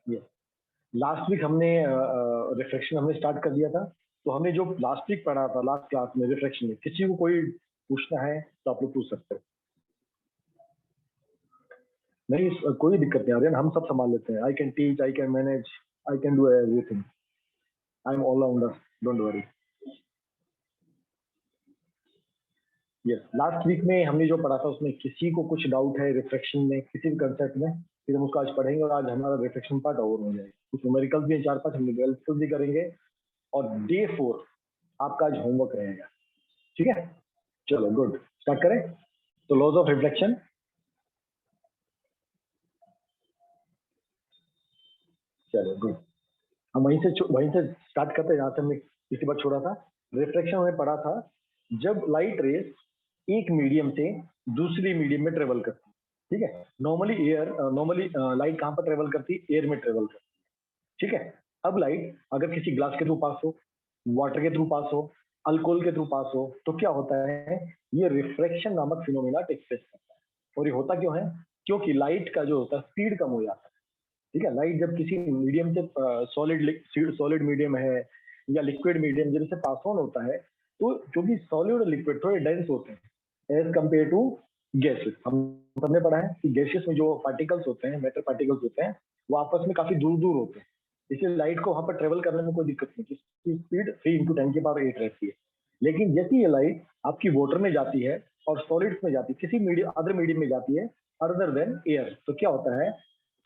ये last week हमने reflection हमने स्टार्ट कर दिया था। तो हमने जो लास्ट वीक पढ़ा था लास्ट क्लास में रिफ्लेक्शन में, किसी को कोई पूछना है तो आप लोग पूछ सकते हो। नहीं कोई दिक्कत नहीं आ रही है, हम सब संभाल लेते हैं। I can teach, I can manage, I can do everything. I am all rounder, don't worry. Yes, last week में हमने जो पढ़ा था उसमें किसी को कुछ डाउट है रिफ्लेक्शन में, किसी भी कंसेप्ट में, फिर हम उसको आज पढ़ेंगे और आज हमारा रिफ्लेक्शन पार्ट ओवर हो जाएगा। कुछ न्यूमेरिकल्स भी 4-5 हम न्यूमेरिकल्स भी करेंगे और डे 4 आपका आज होमवर्क रहेगा। ठीक है, चलो गुड, स्टार्ट करें। तो लॉज ऑफ रिफ्लेक्शन, चलो गुड, हम वहीं से स्टार्ट करते हैं जहाँ से हमने इसके बाद छोड़ा था। रिफ्लेक्शन में पढ़ा था जब लाइट रेस एक मीडियम से दूसरी मीडियम में ट्रेवल करती है। ठीक है, नॉर्मली लाइट कहाँ पर ट्रेवल करती है? एयर में ट्रेवल करती है। ठीक है, अब लाइट अगर किसी ग्लास के थ्रू पास हो, वाटर के थ्रू पास हो, अल्कोहल के थ्रू पास हो, तो क्या होता है? ये रिफ्रैक्शन नामक फिनोमिना टेक प्लेस करता है। और ये होता क्यों है? क्योंकि लाइट का जो होता है स्पीड कम हो जाता है। ठीक है, लाइट जब किसी मीडियम से सॉलिड मीडियम है या लिक्विड मीडियम जब से पास ऑन होता है, तो क्योंकि सॉलिड और लिक्विड थोड़े डेंस होते हैं एज कम्पेयर टू गैसेस। हम सबने पढ़ा है कि गैसेस में जो पार्टिकल्स होते हैं, मैटर पार्टिकल्स होते हैं, वो आपस में काफी दूर दूर होते हैं। इसलिए लाइट को वहां पर ट्रेवल करने में कोई दिक्कत नहीं, इसकी स्पीड 3 × 10⁸ रहती है। लेकिन जैसे ये लाइट आपकी वाटर में जाती है और सॉलिड्स में जाती है, किसी मीडियम अदर मीडियम में जाती है अदर देन एयर, तो क्या होता है?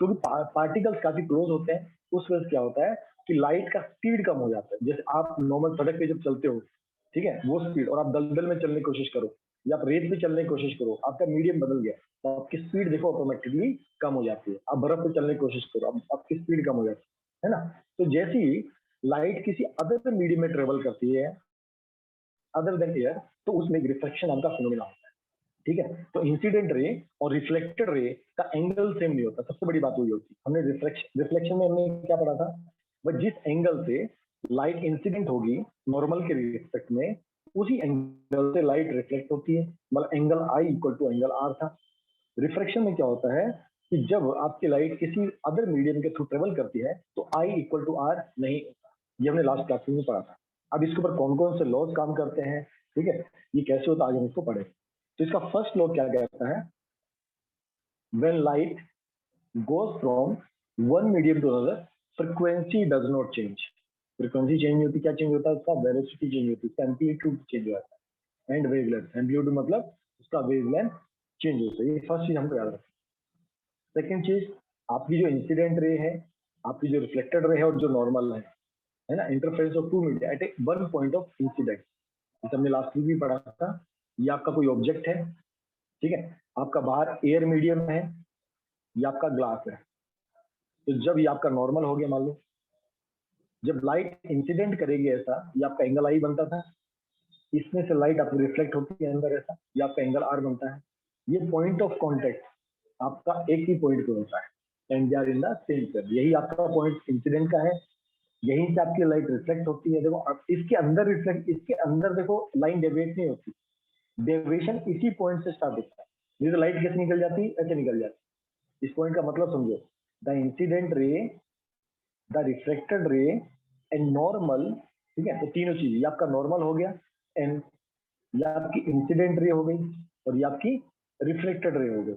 क्योंकि पार्टिकल्स काफी क्लोज होते हैं, उस वजह से क्या होता है कि लाइट का स्पीड कम हो जाता है। जैसे आप नॉर्मल सड़क पे जब चलते हो, ठीक है, वो स्पीड, और आप दलदल में चलने की कोशिश करो या आप रेत में चलने की कोशिश करो, आपका मीडियम बदल गया तो आपकी स्पीड देखो ऑटोमेटिकली कम हो जाती है। आप बर्फ पे चलने की कोशिश करो, आपकी स्पीड कम हो जाती है ना। तो जैसे ही लाइट किसी अदर मीडियम में ट्रेवल करती है अदर देन एयर, तो उसमें रिफ्लेक्शन नाम का फिनोमिना होता है। ठीक है, तो इंसिडेंट रे और रिफ्लेक्टेड रे का एंगल सेम नहीं होता, सबसे बड़ी बात वही होती है। हमने रिफ्लेक्शन में हमने क्या पढ़ा था? बट जिस एंगल से लाइट इंसिडेंट होगी नॉर्मल के रिस्पेक्ट में, उसी एंगल से लाइट रिफ्लेक्ट होती है, मतलब angle I equal to angle R था। रिफ्रैक्शन में क्या होता है कि जब आपकी लाइट किसी अदर मीडियम के थ्रू ट्रेवल करती है तो आई इक्वल टू आर नहीं होता। ये हमने लास्ट क्लास में पढ़ा था। अब इसके ऊपर कौन कौन से लॉज काम करते हैं, ठीक है, ये कैसे होता है, आज हम इसको पढ़े। तो इसका फर्स्ट लॉ क्या कहता है? When light goes from one medium to another, frequency does not change. Frequency change होती, क्या चेंज होता है? उसका वेलोसिटी चेंज होती है, एम्पलीट्यूड चेंज हो जाता है, एंड वेवलेंथ। एम्पलीट्यूड मतलब उसका वेवलेंथ चेंज होता है। ये फर्स्ट चीज हमको याद रखना। सेकेंड चीज, आपकी जो इंसिडेंट रे है, आपकी जो रिफ्लेक्टेड रे है और जो नॉर्मल है ना, interference of two media at a one point of incident. जैसे हमने लास्ट वीक भी पढ़ा था, ये आपका कोई ऑब्जेक्ट है, ठीक है, आपका बाहर एयर मीडियम है, ये आपका ग्लास है। तो जब ये आपका नॉर्मल हो गया, मान लो जब लाइट इंसिडेंट करेगी ऐसा, ये आपका एंगल आई बनता था, इसमें से लाइट आपको रिफ्लेक्ट होती है अंदर ऐसा, ये आपका एंगल आर बनता है। ये पॉइंट ऑफ कॉन्टेक्ट आपका एक ही पॉइंट पे होता है, and they are in the same plane. यही आपका पॉइंट इंसिडेंट का है, यहीं से आपकी लाइट रिफ्लेक्ट होती है। देखो अब इसके अंदर रिफ्लेक्ट, इसके अंदर देखो लाइन डेविएट नहीं होती, डेविएशन इसी पॉइंट से स्टार्ट होता है। ये तो लाइट कैसे निकल जाती है? ऐसे निकल जाती है। इस पॉइंट का मतलब समझो, the incident ray, the reflected ray and normal. ठीक है, तो तीनों चीज, ये आपका नॉर्मल हो गया, एंड ये आपकी इंसिडेंट रे हो गई, और ये आपकी रिफ्लेक्टेड रे हो गई।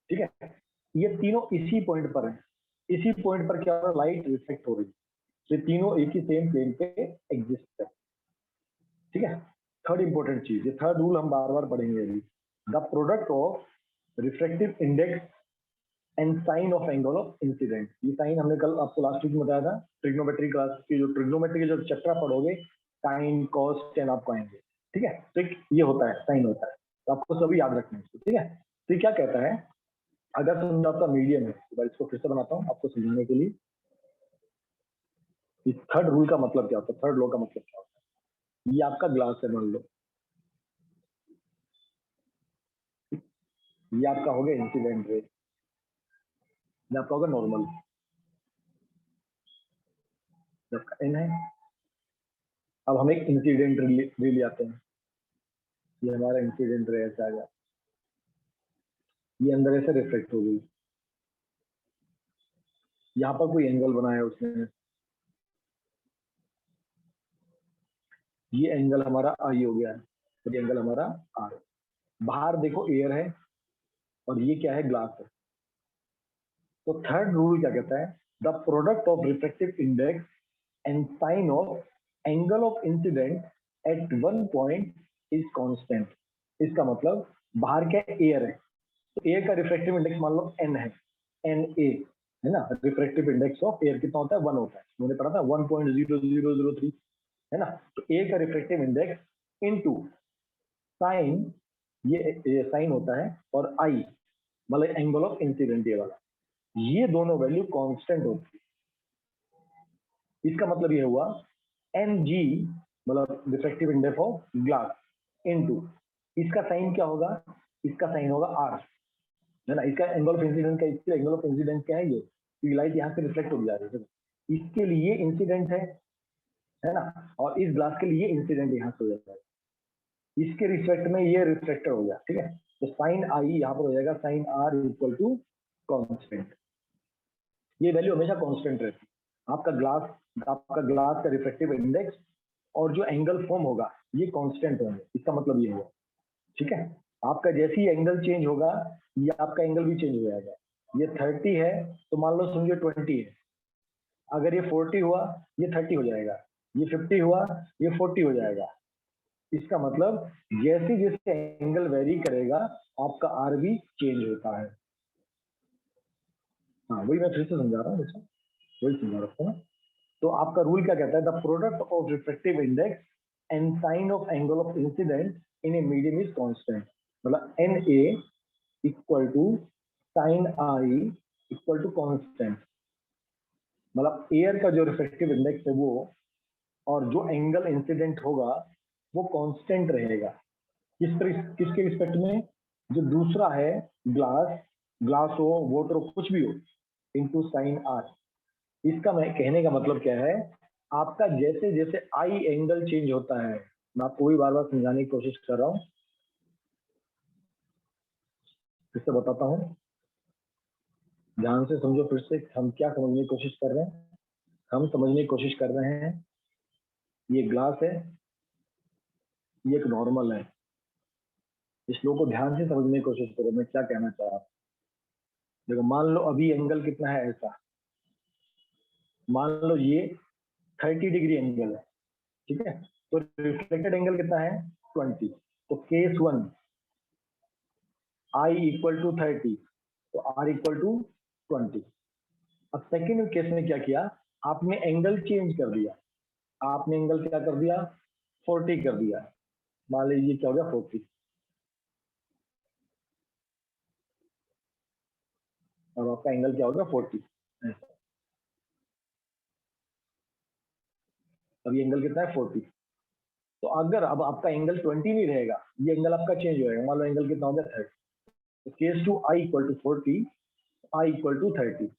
ठीक है, ये तीनों इसी पॉइंट पर है। इसी पॉइंट पर क्या हो रहा है? लाइट रिफ्लेक्ट हो रही है। ये तीनों एक ही सेम प्लेन पे एग्जिस्ट है। ठीक है, थर्ड इंपॉर्टेंट चीज, ये थर्ड रूल हम बार बार पढ़ेंगे अभी। The product of reflective index and sine of angle of incident. ये साइन हमने कल आपको लास्ट वीक में बताया था, ट्रिग्नोमेट्री क्लास की, जो ट्रिग्नोमेट्री के जो चैप्टर आप पढ़ोगे, साइन कॉस टेन आपको आएंगे। ठीक है, तो ये होता है, साइन होता है, तो आपको सभी याद रखना है इसको। ठीक है, तो ये क्या कहता है? अगर समझो आपका मीडियम है, तो इसको फिर से बनाता हूँ आपको समझाने के लिए। इस थर्ड रूल का मतलब क्या होता है, थर्ड लॉ का मतलब क्या होता है? ये आपका ग्लास है, मान लो ये आपका हो गया इंसिडेंट रे, ये आपका होगा नॉर्मल, ये आपका एन है। अब हम एक इंसिडेंट रे ले आते हैं, ये हमारा इंसिडेंट रे ऐसा आ गया, ये अंदर ऐसे रिफ्लेक्ट हो गई, यहाँ पर कोई एंगल बनाया उसने, ये एंगल हमारा आई हो गया है और ये एंगल हमारा आर। बाहर देखो एयर है और ये क्या है, ग्लास है। तो थर्ड रूल क्या कहता है, the product of refractive index and sine of angle of incident at one point is constant. इसका मतलब बाहर क्या एयर है, तो एयर का रिफ्रैक्टिव इंडेक्स मान लो एन है, एन ए है ना। रिफ्रैक्टिव इंडेक्स ऑफ एयर कितना होता है, 1 होता है, मैंने पढ़ा था 1.0003 है ना। तो ए का रिफ्रैक्टिव इंडेक्स इनटू साइन, ये साइन होता है, और आई मतलब एंगल ऑफ इंसिडेंट ये वाला, ये दोनों वैल्यू कांस्टेंट होती है। इसका मतलब ये हुआ एन जी मतलब refractive index of glass into इसका साइन क्या होगा, इसका साइन होगा आर है ना। इसका एंगल ऑफ इंसिडेंट का, इसका एंगल ऑफ इंसिडेंट क्या है, ये लाइट यहाँ से रिफ्लेक्ट हो जा रही है, इसके लिए इंसिडेंट है ना, और इस ग्लास के लिए इंसिडेंट यहाँ से हो जाता है, इसके रिफ्लेक्ट में ये रिफ्लेक्टर हो गया, ठीक है। तो साइन आई यहाँ पर हो जाएगा sine are equal to constant. ये वैल्यू हमेशा कांस्टेंट रहती है। आपका ग्लास का रिफ्रैक्टिव इंडेक्स और जो एंगल फॉर्म होगा ये कांस्टेंट होंगे, इसका मतलब ये हुआ, ठीक है। आपका जैसे ही एंगल चेंज होगा ये आपका एंगल भी चेंज हो जाएगा। ये 30 है तो मान लो समझो 20 है, अगर ये 40 हुआ ये 30 हो जाएगा, ये 50 हुआ ये 40 हो जाएगा। इसका मतलब जैसे जैसे एंगल वेरी करेगा आपका आर भी चेंज होता है। हाँ वही मैं फिर से समझा रहा हूँ, वही समझा रहा हूँ। तो आपका रूल क्या कहता है, the product of refractive index and sine of angle of incident in a medium is constant. मतलब n a equal to sine I equal to constant. मतलब एयर का जो रिफ्रैक्टिव इंडेक्स है वो, और जो एंगल इंसिडेंट होगा वो कांस्टेंट रहेगा। किसके रिस्पेक्ट में, जो दूसरा है ग्लास, ग्लास हो वाटर हो कुछ भी हो, इनटू साइन आर। इसका मैं कहने का मतलब क्या है, आपका जैसे जैसे आई एंगल चेंज होता है, मैं आपको वही बार बार समझाने की कोशिश कर रहा हूँ, फिर से बताता हूँ, ध्यान से समझो फिर से। हम क्या समझने की कोशिश कर रहे हैं, हम समझने की कोशिश कर रहे हैं ये ग्लास है, ये एक नॉर्मल है। इस लोग को ध्यान से समझने की कोशिश करो मैं क्या कहना चाह रहा हूँ। देखो मान लो अभी एंगल कितना है ऐसा, मान लो ये 30 डिग्री एंगल है, ठीक है। तो रिफ्लेक्टेड एंगल कितना है 20। तो केस 1 आई इक्वल टू 30 तो आर इक्वल टू 20। अब सेकेंड केस में क्या किया, आपने एंगल चेंज कर दिया, आपने एंगल क्या कर दिया 40 कर दिया। मान लीजिए क्या हो गया 40, और आपका एंगल क्या होगा 40। अब ये एंगल कितना है 40। तो अगर अब आपका एंगल 20 नहीं रहेगा, ये एंगल आपका चेंज हो जाएगा, मान लो एंगल कितना हो गया 30। तो case two I equal to 40, I equal to 30।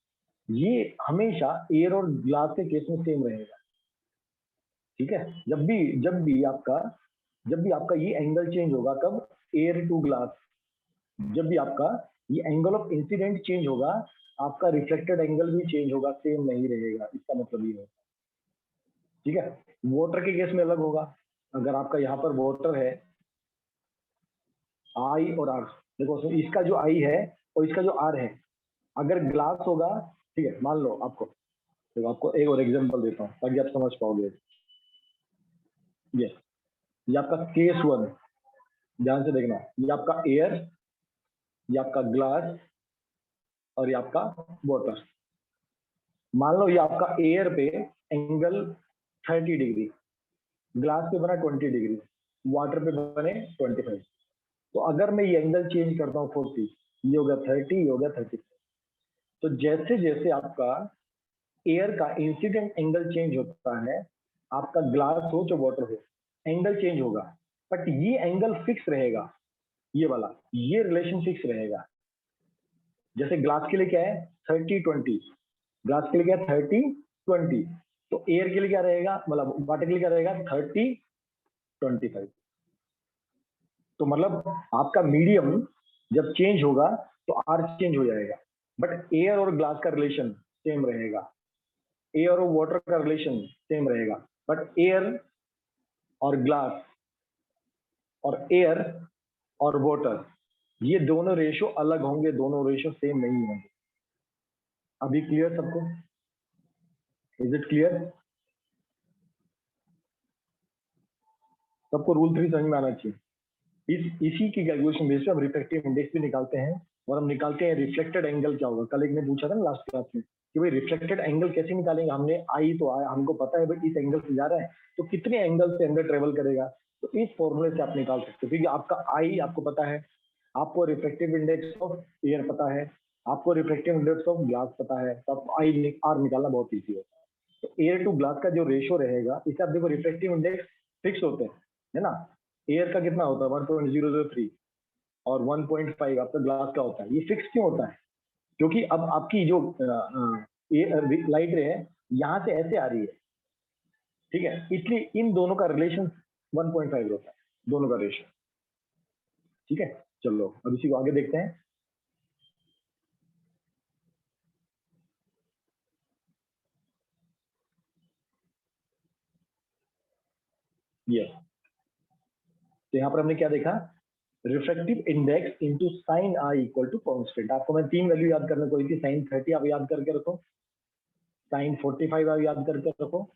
ये हमेशा एयर और ग्लास के केस में सेम रहेगा, ठीक है। जब भी आपका ये एंगल चेंज होगा, कब, एयर टू ग्लास, जब भी आपका ये एंगल ऑफ इंसिडेंट चेंज होगा आपका रिफ्लेक्टेड एंगल भी चेंज होगा, सेम नहीं रहेगा। इसका मतलब ये है, ठीक है। वाटर के केस में अलग होगा, अगर आपका यहाँ पर वाटर है आई और आर, देखो इसका जो आई है और इसका जो आर है, अगर ग्लास होगा, ठीक है, मान लो आपको, तो आपको एक और एग्जांपल देता हूँ ताकि आप समझ पाओगे। ये आपका केस 1, ध्यान से देखना, ये आपका एयर, ये आपका ग्लास, और ये आपका वाटर। मान लो ये आपका एयर पे एंगल 30 डिग्री, ग्लास पे बना 20 डिग्री, वाटर पे बने 25। तो अगर मैं ये एंगल चेंज करता हूँ 40, ये हो गया 30, ये हो गया 30। तो जैसे जैसे आपका एयर का इंसिडेंट एंगल चेंज होता है, आपका ग्लास हो चाहे वाटर हो, एंगल चेंज होगा, बट ये एंगल फिक्स रहेगा, ये वाला, ये रिलेशन फिक्स रहेगा। जैसे ग्लास के लिए क्या है 30-20, ग्लास के लिए क्या है 30-20, तो एयर के लिए क्या रहेगा, मतलब वाटर के लिए क्या रहेगा 30-25। तो मतलब आपका मीडियम जब चेंज होगा तो आर चेंज हो जाएगा, बट एयर और ग्लास का रिलेशन सेम रहेगा, एयर और वाटर का रिलेशन सेम रहेगा, बट एयर और ग्लास और एयर और वाटर ये दोनों रेशो अलग होंगे, दोनों रेशो सेम नहीं होंगे। अभी क्लियर सबको? Is it clear? सबको रूल 3 समझ में आना चाहिए। इसी की कैलकुलेशन बेस पे हम रिफ्रैक्टिव इंडेक्स भी निकालते हैं, और हम निकालते हैं रिफ्लेक्टेड एंगल क्या होगा। कल एक ने पूछा था ना लास्ट क्लास में कि भाई रिफ्लेक्टेड एंगल कैसे निकालेंगे, हमने आई तो आया, हमको पता है भाई इस एंगल से जा रहा है तो कितने एंगल से अंदर ट्रेवल करेगा, तो इस फॉर्मूले से आप निकाल सकते हो। क्योंकि आपका आई आपको पता है, आपको रिफ्लेक्टिव इंडेक्स ऑफ एयर पता है, आपको रिफ्लेक्टिव इंडेक्स ऑफ ग्लास पता है, तो आपको आई आर निकालना बहुत ईजी होता है। तो एयर टू ग्लास का जो रेशो रहेगा, इसे आप देखो रिफ्लेक्टिव इंडेक्स फिक्स होते हैं, है ना। एयर का कितना होता है 1.003 और 1.5 आपका ग्लास का होता है। ये फिक्स क्यों होता है? क्योंकि अब आपकी जो लाइट रे है यहाँ से ऐसे आ रही है, ठीक है, इसलिए इन दोनों का रिलेशन 1.5 होता है, दोनों का रेशियो। ठीक है, चलो अब इसी को आगे देखते हैं। ये तो यहाँ पर हमने क्या देखा, refractive index into sine I equal to constant. आपको मैं 3 वैल्यू याद करने को थी, साइन 30 आप याद करके रखो, साइन 45 आप याद करके रखो,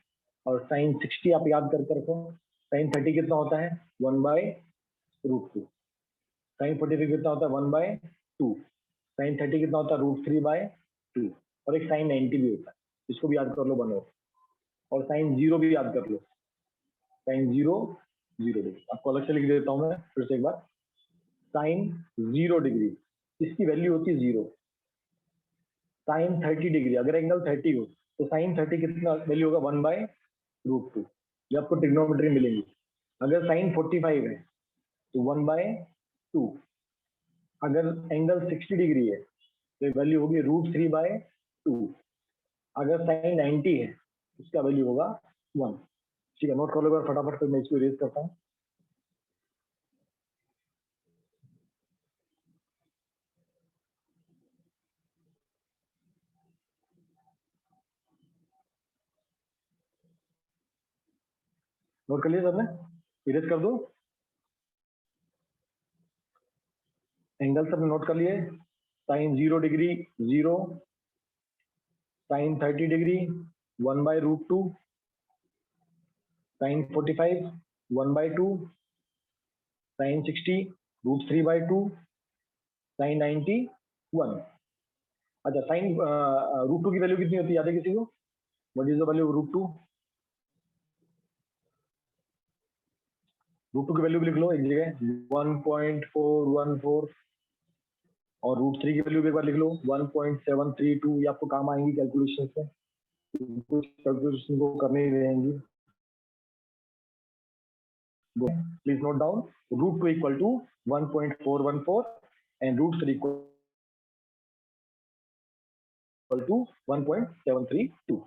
और साइन 60 आप याद करके रखो। साइन 30 कितना होता है 1/√2, साइन 45 कितना होता है 1/2, साइन 30 कितना होता है √3/2, और एक साइन 90 भी होता है, इसको भी याद कर लो बनो, और साइन 0 भी याद कर लो, साइन 0 0 डिग्री। आपको अलग से लिख देता हूँ मैं फिर से एक बार, साइन 0 डिग्री इसकी वैल्यू होती है 0। साइन 30 डिग्री अगर एंगल 30 हो तो साइन 30 कितना वैल्यू होगा 1/√2, ये आपको ट्रिग्नोमेट्री मिलेंगी। अगर साइन 45 है तो 1/2, अगर एंगल 60 डिग्री है तो वैल्यू होगी √3/2, अगर साइन 90 है इसका वैल्यू होगा 1। ठीक है, नोट कर लो फटाफट, फिर मैं इसको इरेज करता हूँ। नोट कर लिया सबने? इरेज कर दो। एंगल सबने नोट कर लिए, sine 0 degree 0, sine 30 degree 1/√2, sine 45 1/2, sine 60 √3/2, sine 90 1। अच्छा, साइन √2 की वैल्यू कितनी होती है याद है किसी को? What is the value √2? √2 की वैल्यू भी लिख लो एक जगह 1.414, और √3 की वैल्यू भी एक बार लिख लो 1.732। ये आपको काम आएंगी कैलकुलेशन से, कुछ कैलकुलेशन को करने ही रहेंगी। Please note down, √2 equal to 1.414 and √3 equal to 1.732।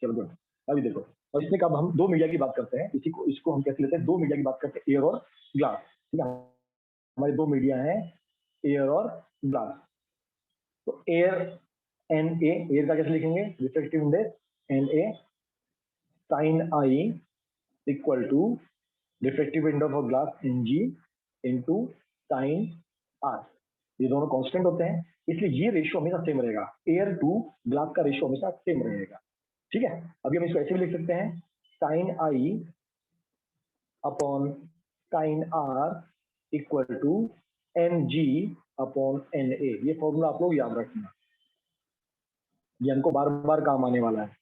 चलो गुड। अभी देखो, और इसमें कब हम दो मीडिया की बात करते हैं, इसको हम कैसे लेते हैं, दो मीडिया की बात करते हैं, एयर और ग्लास। ठीक है, हमारे दो मीडिया हैं एयर और ग्लास। तो एयर एन ए, एयर का कैसे लिखेंगे, refractive index N A sine I equal to refractive index of glass N G into sine R. ये दोनों कांस्टेंट होते हैं, इसलिए ये रेशियो हमेशा सेम रहेगा, एयर टू ग्लास का रेशियो हमेशा सेम रहेगा। ठीक है, अभी हम इसको ऐसे भी लिख सकते हैं, sine I upon sine are equal to N G upon N A. ये फॉर्मूला आप लोग याद रखना, ये हमको बार बार काम आने वाला है।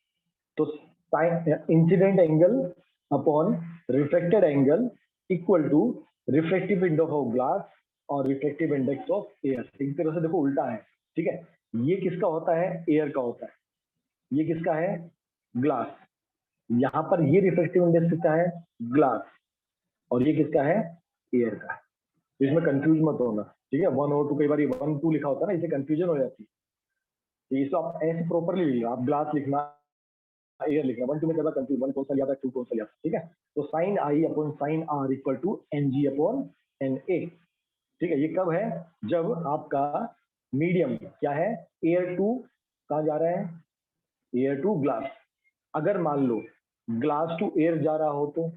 तो incident angle upon reflected angle equal to reflective index of glass और रिफ्लेक्टिव इंडेक्स ऑफ एयर। एक तरह से देखो उल्टा है, ठीक है, ये किसका होता है, एयर का होता है, ये किसका है, ग्लास। यहाँ पर ये रिफ्लेक्टिव इंडेक्स किसका है, ग्लास, और ये किसका है, एयर का है। तो इसमें कंफ्यूज मत होना, ठीक है, 1 और 2 कई बार 1 2 लिखा होता है ना, इसे कंफ्यूजन हो जाती है। तो इसको आप ऐसे प्रॉपरली लिखना, आप ग्लास लिखना, एयर लिखना, 1 2 में ज्यादा कंफ्यूज, 1 कौन सा लिया था 2 कौन सा लिया था। ठीक है, तो sine I upon sine are equal to N G upon N A. ठीक है, ये कब है, जब आपका मीडियम क्या है, एयर टू कहाँ जा रहे हैं? Air to glass. अगर मान लो ग्लास टू एयर जा रहा हो तो,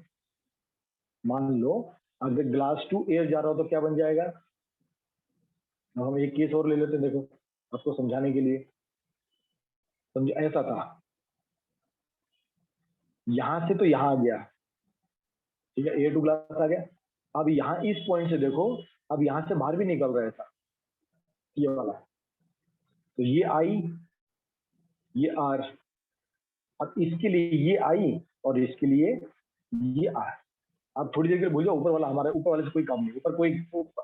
मान लो अगर ग्लास टू एयर जा रहा हो तो क्या बन जाएगा? अब हम एक केस और ले लेते हैं, देखो आपको समझाने के लिए। समझो ऐसा था, यहां से तो यहां आ गया, ठीक है, एयर टू ग्लास आ गया। अब यहाँ इस पॉइंट से देखो, अब यहाँ से बाहर भी निकल रहा है ऐसा, ये वाला। तो ये आई, ये आर। अब इसके लिए ये आई और इसके लिए ये आर। आप थोड़ी देर के लिए भूल जाओ ऊपर वाला, हमारे ऊपर वाले से कोई काम नहीं, ऊपर कोई,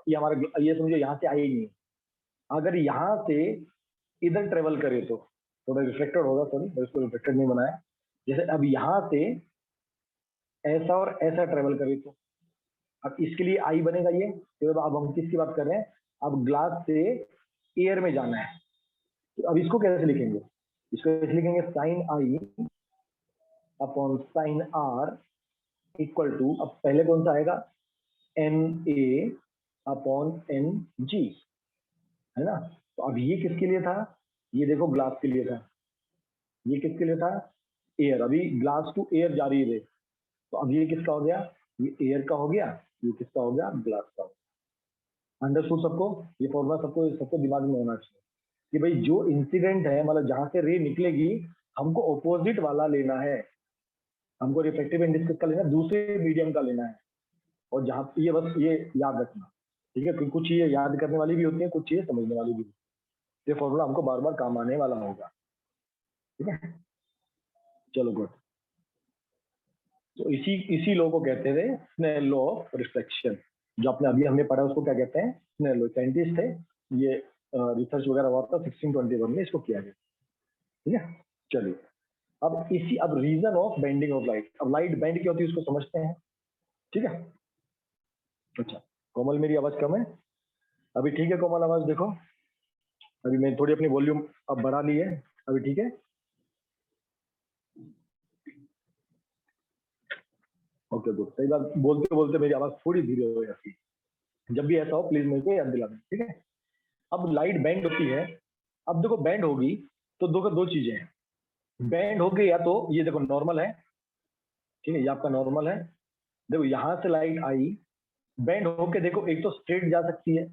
ये हमारा, ये समझो यहाँ से आई ही नहीं। अगर यहाँ से इधर ट्रेवल करे तो थोड़ा रिफ्लेक्टेड होगा, सॉरी इसको रिफ्लेक्टेड नहीं बनाया। जैसे अब यहाँ से ऐसा और ऐसा ट्रेवल करे तो, अब इसके लिए आई बनेगा ये। तो अब हम किसकी बात कर रहे हैं? अब ग्लास से एयर में जाना है, तो अब इसको कैसे लिखेंगे? इसको कैसे लिखेंगे? Sine I upon sine are equal to, अब पहले कौन सा आएगा? N A upon N G, है ना। तो अब ये किसके लिए था? ये देखो ग्लास के लिए था। ये किसके लिए था? एयर। अभी ग्लास टू एयर जा रही है, तो अब ये किसका हो गया? ये एयर का हो गया, ये किसका हो गया? ग्लास का। अंडरस्टूड सबको? ये फॉर्मूला सबको सबको दिमाग में होना चाहिए कि भाई जो इंसिडेंट है, मतलब जहां से रे निकलेगी, हमको ऑपोजिट वाला लेना है, हमको रिफ्लेक्टिव इंडेक्स का लेना है, दूसरे मीडियम का लेना है। और जहां ये बस ये याद रखना, ठीक है, क्योंकि कुछ चीजें याद करने वाली भी होती है, कुछ चीजें समझने वाली भी। ये फॉर्मूला हमको बार बार काम आने वाला होगा, ठीक है। चलो गुड। तो इसी इसी लॉ को कहते थे स्नेल लॉ ऑफ रिफ्लेक्शन, जो आपने अभी हमने पढ़ा उसको क्या कहते हैं? Snell law. साइंटिस्ट थे ये, रिसर्च वगैरह हुआ था 1621 में इसको किया गया, ठीक है। चलिए अब इसी, अब reason of bending of light, अब लाइट बेंड क्या होती है उसको समझते हैं, ठीक है। अच्छा कोमल, मेरी आवाज कम है अभी? ठीक है कोमल, आवाज देखो, अभी मैं थोड़ी अपनी वॉल्यूम अब बढ़ा ली है, अभी ठीक है? Okay good. कई बार बोलते बोलते मेरी आवाज थोड़ी धीरे हो जाती है, जब भी ऐसा हो प्लीज मेरे को याद दिला दें, ठीक है। अब लाइट बेंड होती है, अब देखो बेंड होगी तो दो चीजें हैं। बेंड हो गई, या तो ये देखो नॉर्मल है, ठीक है, ये आपका नॉर्मल है। देखो यहाँ से लाइट आई, बेंड होके देखो, एक तो स्ट्रेट जा सकती है,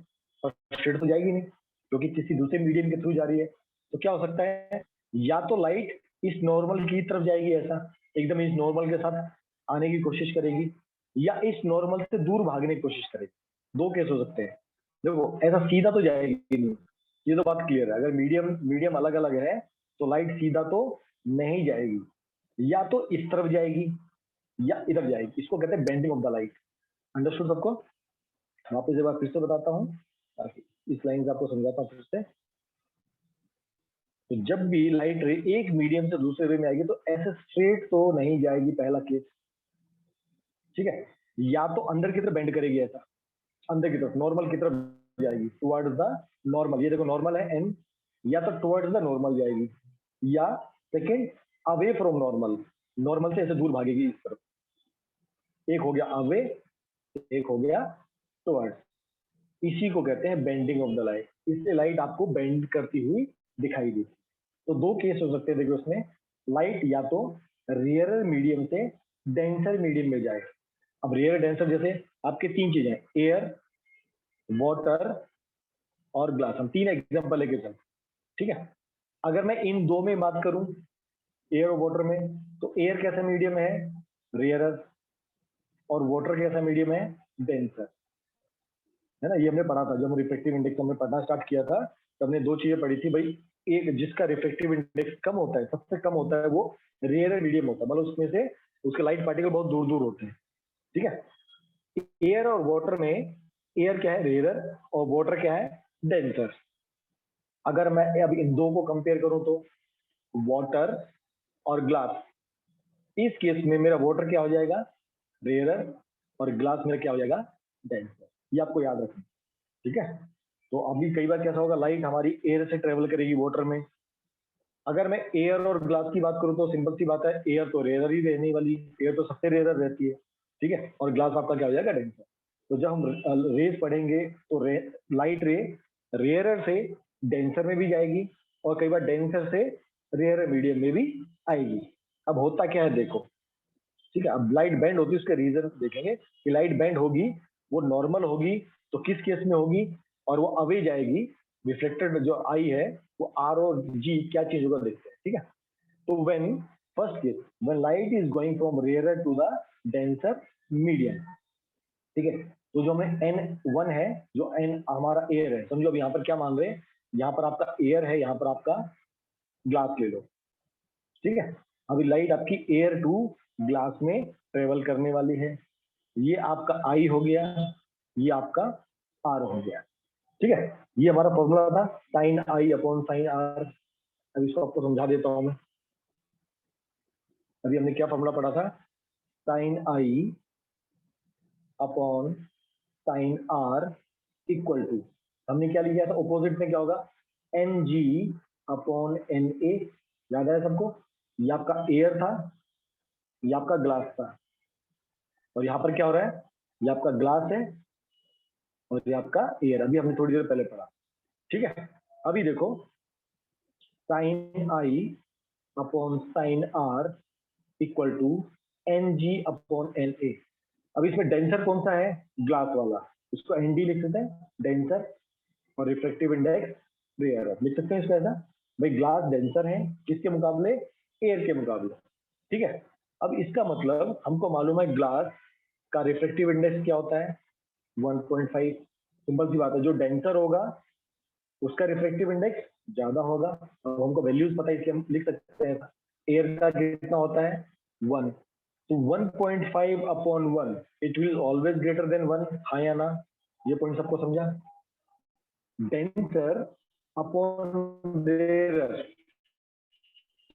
और स्ट्रेट तो जाएगी नहीं क्योंकि किसी दूसरे मीडियम के थ्रू जा रही है। तो क्या हो सकता है? या तो लाइट इस नॉर्मल की तरफ जाएगी, ऐसा एकदम इस नॉर्मल के साथ आने की कोशिश करेगी, या इस नॉर्मल से दूर भागने की कोशिश करेगी। दो केस हो सकते हैं। देखो ऐसा सीधा तो जाएगी नहीं, ये तो बात क्लियर है। अगर मीडियम मीडियम अलग अलग है तो लाइट सीधा तो नहीं जाएगी, या तो इस तरफ जाएगी या इधर जाएगी। इसको कहते हैं bending of the light. Understood सबको? वापस एक बार फिर से बताता हूँ ताकि इस लाइन से आपको समझाता हूँ फिर से। तो जब भी लाइट रे एक मीडियम से दूसरे रे में आएगी तो ऐसे स्ट्रेट तो नहीं जाएगी, पहला केस, ठीक है। या तो अंदर की तरफ बेंड करेगी, ऐसा अंदर की तरफ नॉर्मल की तरफ जाएगी, टुवर्ड्स द नॉर्मल। ये देखो नॉर्मल है एन, या तो टुवर्ड्स द नॉर्मल जाएगी, या second away from normal, normal से ऐसे दूर भागेगी इस तरफ। एक हो गया अवे, एक हो गया टुवर्ड्स। इसी को कहते हैं बेंडिंग ऑफ द लाइट। इससे लाइट आपको बेंड करती हुई दिखाई दी। तो दो केस हो सकते हैं देखो उसमें, लाइट या तो रेयरर मीडियम से डेंसर मीडियम में जाए। अब रेयर डेंसर जैसे आपके तीन चीजें, एयर, वाटर और ग्लास, हम तीन एग्जांपल लेके चल, ठीक है। अगर मैं इन दो में बात करूं, एयर और वाटर में, तो एयर कैसा मीडियम है? रेयरर। और वाटर कैसा मीडियम है? डेंसर, है ना। ये हमने पढ़ा था जब हम रिफ्लेक्टिव इंडेक्स हमने पढ़ना स्टार्ट किया था, तो हमने दो चीजें पढ़ी थी भाई। एक, जिसका रिफ्लेक्टिव इंडेक्स कम होता है, सबसे कम होता है, वो रेयर मीडियम होता है, मतलब उसमें से उसके लाइट पार्टिकल बहुत दूर दूर होते हैं, ठीक है। एयर और वाटर में एयर क्या है? रेयर, और वाटर क्या है? डेंसर। अगर मैं अब इन दो को कंपेयर करूं तो वाटर और ग्लास, इस केस में मेरा वाटर क्या हो जाएगा? रेयर, और ग्लास मेरा क्या हो जाएगा? डेंसर। ये आपको याद रखना, ठीक है। तो अभी कई बार कैसा होगा, लाइट हमारी एयर से ट्रेवल करेगी वाटर में। अगर मैं एयर और ग्लास की बात करूं तो सिंपल सी बात है, एयर तो रेयर ही रहने वाली, एयर तो सबसे रेयर रहती है, ठीक है, और ग्लास आपका क्या हो जाएगा? डेंसर। तो जब हम रेस पढ़ेंगे तो लाइट रे रेयरर से डेंसर में भी जाएगी, और कई बार डेंसर से रेयर मीडियम में भी आएगी। अब होता क्या है देखो, ठीक है, अब लाइट बैंड होती है, उसके रीजन देखेंगे कि लाइट बैंड होगी, वो नॉर्मल होगी तो किस केस में होगी, और वो अवे जाएगी, रिफ्लेक्टेड जो आई है वो आर और जी क्या चीज होगा देखते हैं, ठीक है। तो when first case, when light is going from rarer to the denser medium, ठीक है। तो जो हमें N1 है, जो N हमारा एयर है, समझो अब यहाँ पर क्या मान रहे हैं, यहाँ पर आपका एयर है, यहाँ पर आपका ग्लास ले लो, ठीक है। अभी लाइट आपकी एयर टू ग्लास में ट्रेवल करने वाली है, ये आपका आई हो गया, ये आपका आर हो गया, ठीक है। ये हमारा फॉर्मूला था साइन आई अपॉन साइन आर। अब इसको आपको समझा देता हूं मैं। अभी हमने क्या फॉर्मूला पढ़ा था, sine I upon sine are equal to, हमने क्या लिया था ऑपोजिट में, क्या होगा, N G upon N A, याद है सबको। ये आपका एयर था, ये आपका ग्लास था, और यहाँ पर क्या हो रहा है, ये आपका ग्लास है और ये आपका एयर, अभी हमने थोड़ी देर पहले पढ़ा, ठीक है। अभी देखो sine I upon sine are equal to N G upon N A. अब इसमें डेंसर कौन सा है, ग्लास वाला, इसको एन डी लिख सकते हैं डेंसर, और रिफ्लेक्टिव इंडेक्स रेयर लिख सकते हैं इसको ऐसा। भाई ग्लास डेंसर है किसके मुकाबले, एयर के मुकाबले, ठीक है। अब इसका मतलब हमको मालूम है ग्लास का रिफ्लेक्टिव इंडेक्स क्या होता है, 1.5। सिंपल सी बात है, जो डेंसर होगा उसका रिफ्लेक्टिव इंडेक्स ज्यादा होगा, और हमको वैल्यूज पता है इसलिए हम लिख सकते हैं एयर का कितना होता है 1, तो 1.5 upon 1 it will always greater than 1, हाँ या ना, ये पॉइंट सबको समझा। Denser upon rare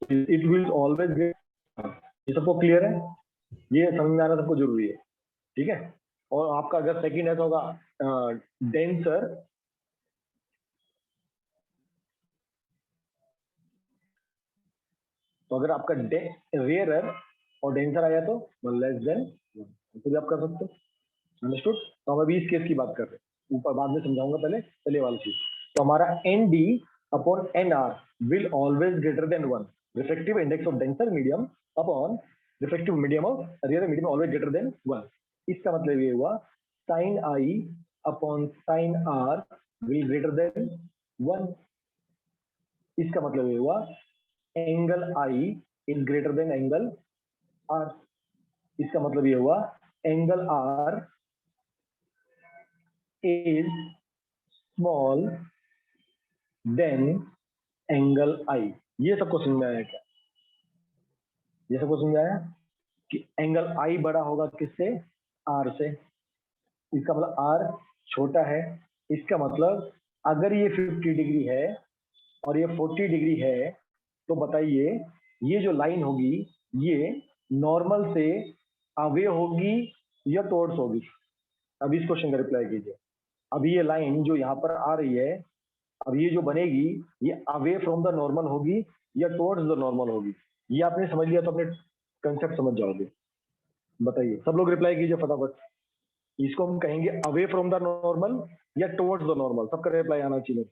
it will always greater, ये सबको क्लियर है, ये समझ में आना सबको जरूरी है, ठीक है। और आपका अगर सेकंड ऐसा होगा डेंसर, तो अगर आपका रेयरर और डेंसर आया तो लेस देन 1, तो भी आप कर सकते हो, अंडरस्टूड। तो हम अभी इस केस की बात कर रहे हैं, ऊपर बाद में समझाऊंगा, पहले वाली चीज। तो हमारा n d upon n r will always greater than 1, reflective index of denser medium upon reflective medium of rare medium always greater than 1। इसका मतलब ये हुआ sine I upon sine r will greater than 1। इसका मतलब ये हुआ angle I is greater than angle are. इसका मतलब ये हुआ angle are is small than angle i. ये सबको समझ में आया क्या, ये सबको समझ में आया कि एंगल आई बड़ा होगा किससे, आर से। इसका मतलब आर छोटा है, इसका मतलब अगर ये 50 डिग्री है और ये 40 डिग्री है, तो बताइए ये जो लाइन होगी ये नॉर्मल से अवे होगी या टुवर्ड्स होगी। अब इस क्वेश्चन का रिप्लाई कीजिए। अब ये लाइन जो यहाँ पर आ रही है, अब ये जो बनेगी ये अवे फ्रॉम द नॉर्मल होगी या टुवर्ड्स द नॉर्मल होगी, ये आपने समझ लिया तो अपने कंसेप्ट समझ जाओगे। बताइए सब लोग रिप्लाई कीजिए फटाफट, इसको हम कहेंगे अवे फ्रॉम द नॉर्मल या टुवर्ड्स द नॉर्मल, सबका रिप्लाई आना चाहिए।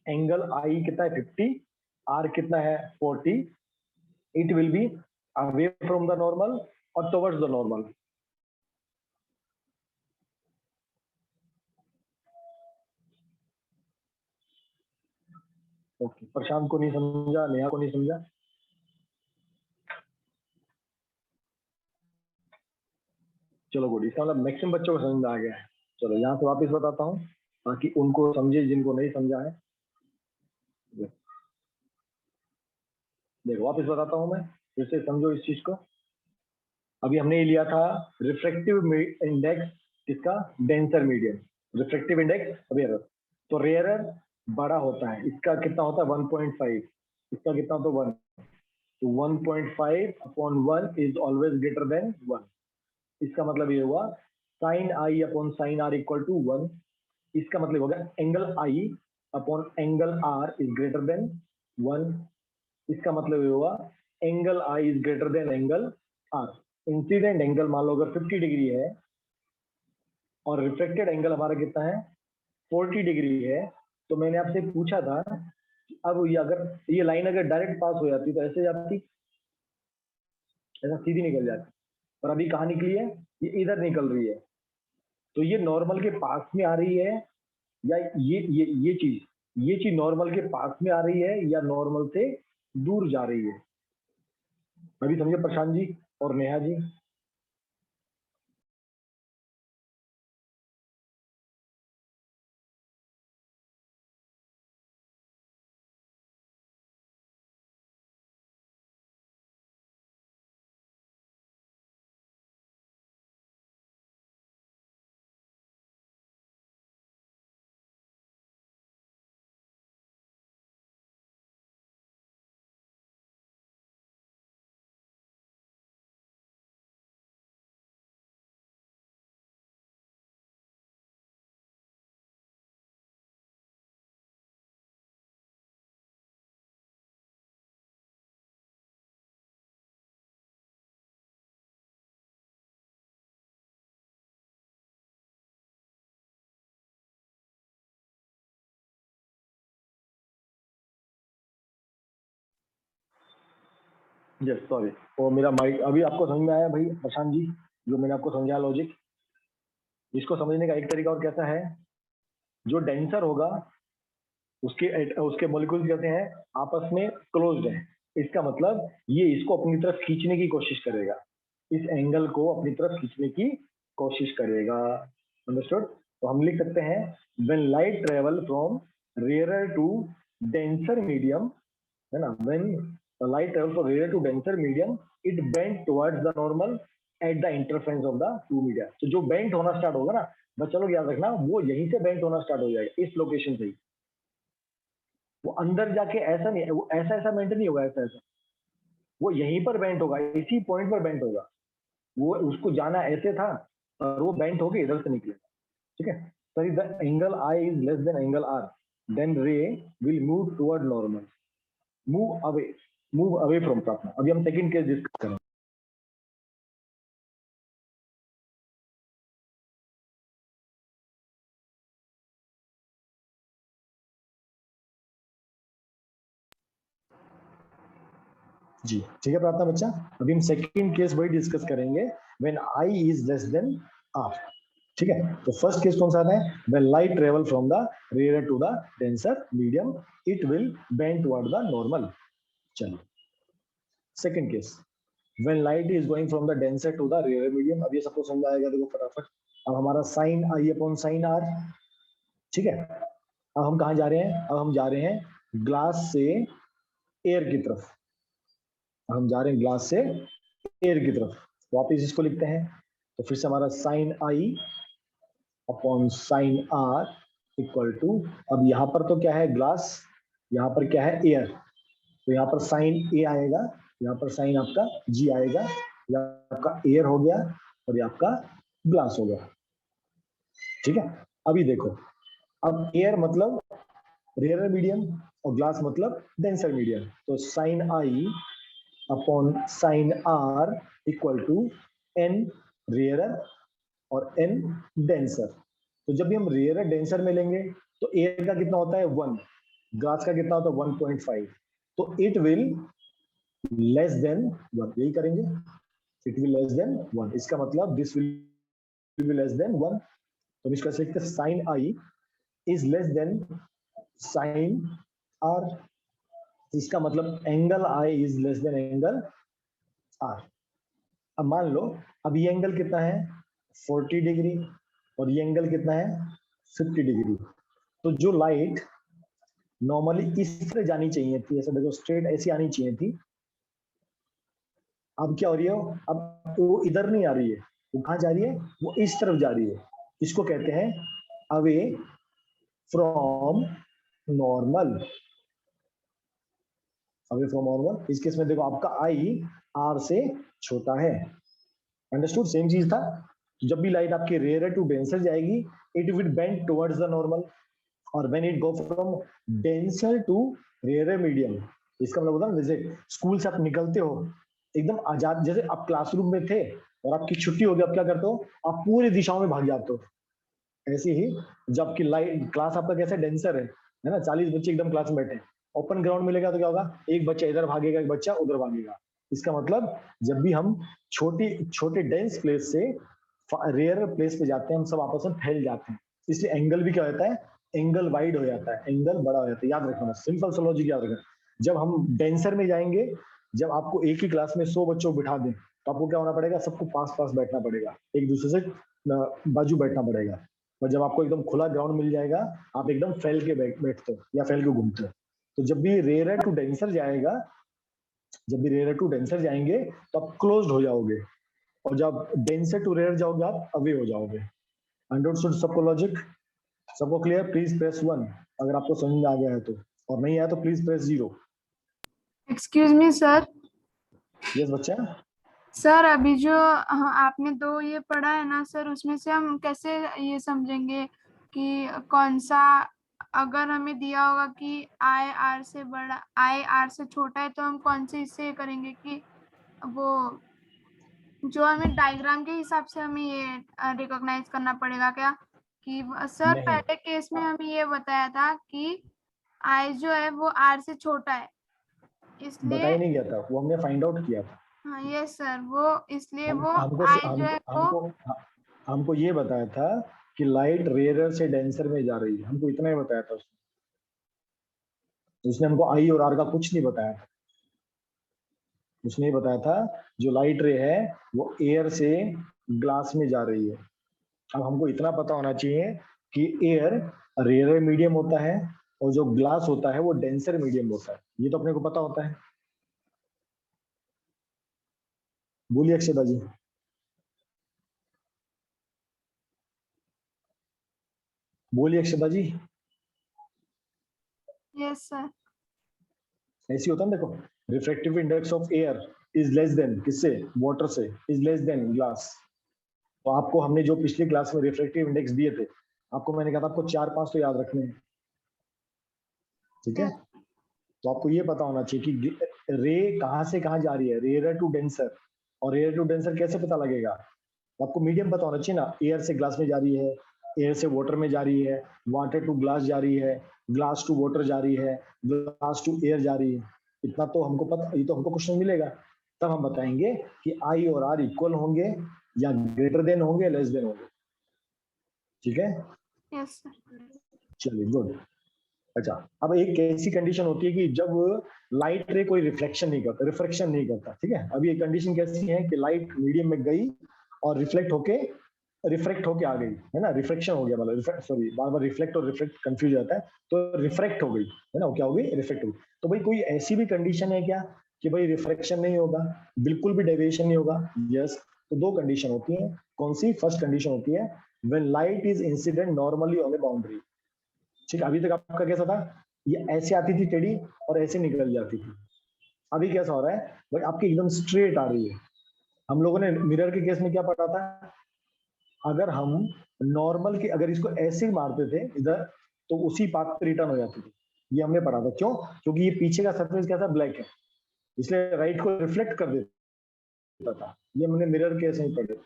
एंगल आई कितना है 50, आर कितना है 40, it will be away from the normal और टुवर्ड्स द नॉर्मल। ओके, प्रशांत को नहीं समझा, नेहा को नहीं समझा, चलो गुड, इसका मतलब मैक्सिमम बच्चों को समझ में आ गया है। चलो यहाँ से वापस बताता हूँ ताकि उनको समझे जिनको नहीं समझा है। देखो वापस बताता हूँ मैं, फिर से समझो इस चीज को। अभी हमने ये लिया था रिफ्रेक्टिव इंडेक्स किसका, denser medium, refractive index rarer. तो रेयरर बड़ा होता है, इसका कितना होता है 1.5, इसका कितना होता है 1, तो 1.5 upon 1 is always greater than 1। इसका मतलब ये हुआ sine I upon sine are equal to 1। इसका मतलब हो गया angle I upon angle are is greater than 1। इसका मतलब ये हुआ angle I is greater than angle R. Incident angle मान लो अगर 50 डिग्री है और रिफ्लेक्टेड एंगल हमारा कितना है 40 डिग्री है, तो मैंने आपसे पूछा था अब ये अगर ये लाइन अगर डायरेक्ट पास हो जाती तो ऐसे जाती, ऐसा सीधी निकल जाती, पर अभी कहाँ निकली है, ये इधर निकल रही है। तो ये नॉर्मल के पास में आ रही है या ये चीज नॉर्मल के पास में आ रही है या नॉर्मल से दूर जा रही है? अभी समझे प्रशांत जी और नेहा जी? यस सॉरी, वो मेरा माइक, अभी आपको समझ में आया भाई प्रशांत जी जो मैंने आपको समझाया लॉजिक? इसको समझने का एक तरीका और कैसा है, जो डेंसर होगा उसके उसके मॉलिक्यूल्स कहते हैं आपस में क्लोज्ड है, इसका मतलब ये इसको अपनी तरफ खींचने की कोशिश करेगा, इस एंगल को अपनी तरफ खींचने की कोशिश करेगा। अंडरस्टूड? तो हम लिख सकते हैं when light travel from rarer to denser medium, है ना, when light travel from rarer to denser medium it bend towards the normal at the interference of the two media. तो जो बेंड होना स्टार्ट होगा ना बच्चा लोग याद रखना, वो यहीं से बेंड होना स्टार्ट हो जाएगा, इस लोकेशन से ही। वो अंदर जाके ऐसा नहीं, वो ऐसा ऐसा बेंट नहीं होगा, ऐसा ऐसा, वो यहीं पर बेंट होगा, इसी पॉइंट पर बेंट होगा। वो उसको जाना ऐसे था और वो बेंट होके इधर से निकलेगा। ठीक है, sir if the angle I is less than angle R then ray will move toward normal, move away from plasma. अभी हम सेकंड केस डिस्कस करेंगे। जी ठीक है प्रार्थना बच्चा, अभी हम सेकंड केस वही डिस्कस करेंगे when i is less than r. ठीक है, तो फर्स्ट केस कौन सा आता है, when light travel from the rare to the denser medium it will bend toward the normal. चलिए second case, when light is going from the denser to the rare medium. अब ये सबको समझ आएगा, देखो फटाफट। अब हमारा साइन आई अपॉन साइन आर, ठीक है। अब हम कहाँ जा रहे हैं, अब हम जा रहे हैं ग्लास से एयर की तरफ, हम जा रहे हैं ग्लास से एयर की तरफ। वापिस इसको लिखते हैं, तो फिर से हमारा sine I upon sine are equal to, अब यहाँ पर तो क्या है ग्लास, यहाँ पर क्या है एयर, तो यहाँ पर साइन ए आएगा, यहाँ पर साइन आपका जी आएगा, ये आपका एयर हो गया और ये आपका ग्लास हो गया। ठीक है, अभी देखो, अब एयर मतलब रेयर मीडियम और ग्लास मतलब डेंसर मीडियम, तो sine I upon sine are equal to N rare और एन डेंसर। तो जब भी हम रेयर डेंसर में लेंगे तो एयर का कितना होता है 1, ग्लास का कितना होता है 1.5, तो इट विल लेस देन 1, यही करेंगे, इट विल लेस देन 1, इसका मतलब this will be less than 1। तो इसका लिखते हैं sine I is less than sine R, इसका मतलब angle I is less than angle R. अब मान लो अब ये एंगल कितना है 40 डिग्री और ये एंगल कितना है 50 डिग्री, तो जो लाइट नॉर्मली इस तरह जानी चाहिए थी, ऐसा देखो स्ट्रेट ऐसी आनी चाहिए थी, अब क्या हो रही है, अब वो इधर नहीं आ रही है, वो कहाँ जा रही है, वो इस तरफ जा रही है। इसको कहते हैं away from normal, away from normal. इस केस में देखो आपका आई आर से छोटा है। अंडरस्टूड? सेम चीज था, जब भी लाइट आपके रेयर टू डेंसर जाएगी it will bend towards the normal, और when it go from denser to rare medium, इसका मतलब होता है जैसे स्कूल से आप निकलते हो एकदम आजाद, जैसे आप क्लासरूम में थे और आपकी छुट्टी हो गई, आप क्या करते हो, आप पूरी दिशाओं में भाग जाते हो। ऐसे ही जब आपकी लाइट क्लास आपका कैसे डेंसर है ना, 40 बच्चे एकदम क्लास में बैठे हैं, ओपन ग्राउंड मिलेगा तो क्या होगा, एक बच्चा इधर भागेगा, एक बच्चा उधर भागेगा। इसका मतलब जब भी हम छोटी छोटे डेंस प्लेस से रेयर प्लेस पे जाते हैं, हम सब आपस में फैल जाते हैं। इसलिए एंगल भी क्या होता है, एंगल वाइड हो जाता है, एंगल बड़ा हो जाता है। याद रखना, सिंपल सा लॉजिक याद रखना। जब हम डेंसर में जाएंगे, जब आपको एक ही क्लास में 100 बच्चों को बिठा दें, तो आपको क्या होना पड़ेगा, सबको पास पास बैठना पड़ेगा, एक दूसरे से बाजू बैठना पड़ेगा। और जब आपको एकदम खुला ग्राउंड मिल जाएगा, आप एकदम फैल के बैठते हो या फैल के घूमते हो। तो जब भी रेयर टू डेंसर जाएगा, जब भी रेयर टू डेंसर जाएंगे, तो आप क्लोज्ड हो जाओगे, और जब डेंसर टू रेयर जाओगे, आप अवे हो जाओगे। अंडरस्टूड सबको लॉजिक? सबको क्लियर? प्लीज प्रेस 1 अगर आपको समझ में आ गया है तो, और नहीं आया तो please press 0। Excuse me sir. Yes बच्चा। सर अभी जो आपने 2 ये पढ़ा है ना सर, उसमें से हम कैसे ये समझेंगे कि कौन सा, अगर हमें दिया होगा कि आई आर से बड़ा, आई आर से छोटा है, तो हम कौन से इससे करेंगे कि वो जो हमें डायग्राम के हिसाब से हमें ये रिकॉग्नाइज करना पड़ेगा क्या? कि सर नहीं, पहले केस में हमें ये बताया था कि आई जो है वो आर से छोटा है, इसलिए। बताया नहीं गया था, वो हमने फाइंड आउट किया था। हाँ यस सर, वो इसलिए हम वो हमको आई जो हमको है वो। हमको हमको ये बताया था कि लाइट रेयर से डेंसर में जा रही है, हमको इतना ही बताया था उसने। उसने हमको आई और आर का कुछ नहीं बताया था। उसने ये बताया था जो लाइट रे है वो एयर से ग्लास में जा रही है। अब हमको इतना पता होना चाहिए कि एयर रेयर मीडियम होता है, और जो ग्लास होता है वो डेंसर मीडियम होता है। ये तो अपने को पता होता है। बोलिए अक्षता जी। बोलिए अक्षता जी। Yes sir. ऐसी होता है ना, देखो, refractive index of air is less than किससे, वाटर से, इज लेस देन ग्लास। तो आपको हमने जो पिछली क्लास में रिफ्रैक्टिव इंडेक्स दिए थे, आपको मैंने कहा था आपको 4-5 तो याद रखने हैं। ठीक है, यस। तो आपको ये पता होना चाहिए कि रे कहाँ से कहाँ जा रही है, रेयर टू डेंसर। और रेयर टू डेंसर कैसे पता लगेगा, तो आपको मीडियम पता होना चाहिए ना। एयर से ग्लास में जा रही है, एयर से वाटर में जा रही है, वाटर टू ग्लास जा रही है, ग्लास टू वाटर जा रही है, ग्लास टू एयर जा रही है। इतना तो हमको पता, ये तो हमको क्वेश्चन मिलेगा, तब हम बताएंगे कि आई और आर इक्वल होंगे या ग्रेटर देन होंगे, लेस देन होंगे। ठीक है, यस सर। चलिए गुड। अच्छा, अब एक ऐसी कंडीशन होती है कि जब लाइट रे कोई रिफ्लेक्शन नहीं करता, रिफ्रैक्शन नहीं करता। ठीक है, अभी एक कंडीशन कैसी है कि लाइट मीडियम में गई और रिफ्लेक्ट होके आ गई, है ना, रिफ्लेक्शन हो गया, मतलब सॉरी, बार बार रिफ्लेक्ट और रिफ्लेक्ट कंफ्यूज जाता है। तो रिफ्रेक्ट हो गई, है ना, क्या हो गई, रिफ्लेक्ट हो गई। तो भाई कोई ऐसी भी कंडीशन है क्या कि भाई रिफ्लेक्शन नहीं होगा, बिल्कुल भी डेविएशन नहीं होगा? यस। तो 2 कंडीशन होती है। कौन सी? फर्स्ट कंडीशन होती है when light is incident normally on A boundary. ठीक, अभी तक आपका कैसा था, ये ऐसे आती थी टेढ़ी और ऐसे निकल जाती थी। अभी कैसा हो रहा है भाई, आपकी एकदम स्ट्रेट आ रही है। हम लोगों ने मिरर के केस में क्या पढ़ा था, अगर हम नॉर्मल के, अगर इसको ऐसे मारते थे इधर, तो उसी पाथ पे रिटर्न हो जाती थी। ये हमने पढ़ा था। क्यों? क्योंकि ये पीछे का सरफेस क्या था, ब्लैक है, इसलिए राइट को रिफ्लेक्ट कर देता था। ये हमने मिरर केस में पढ़े।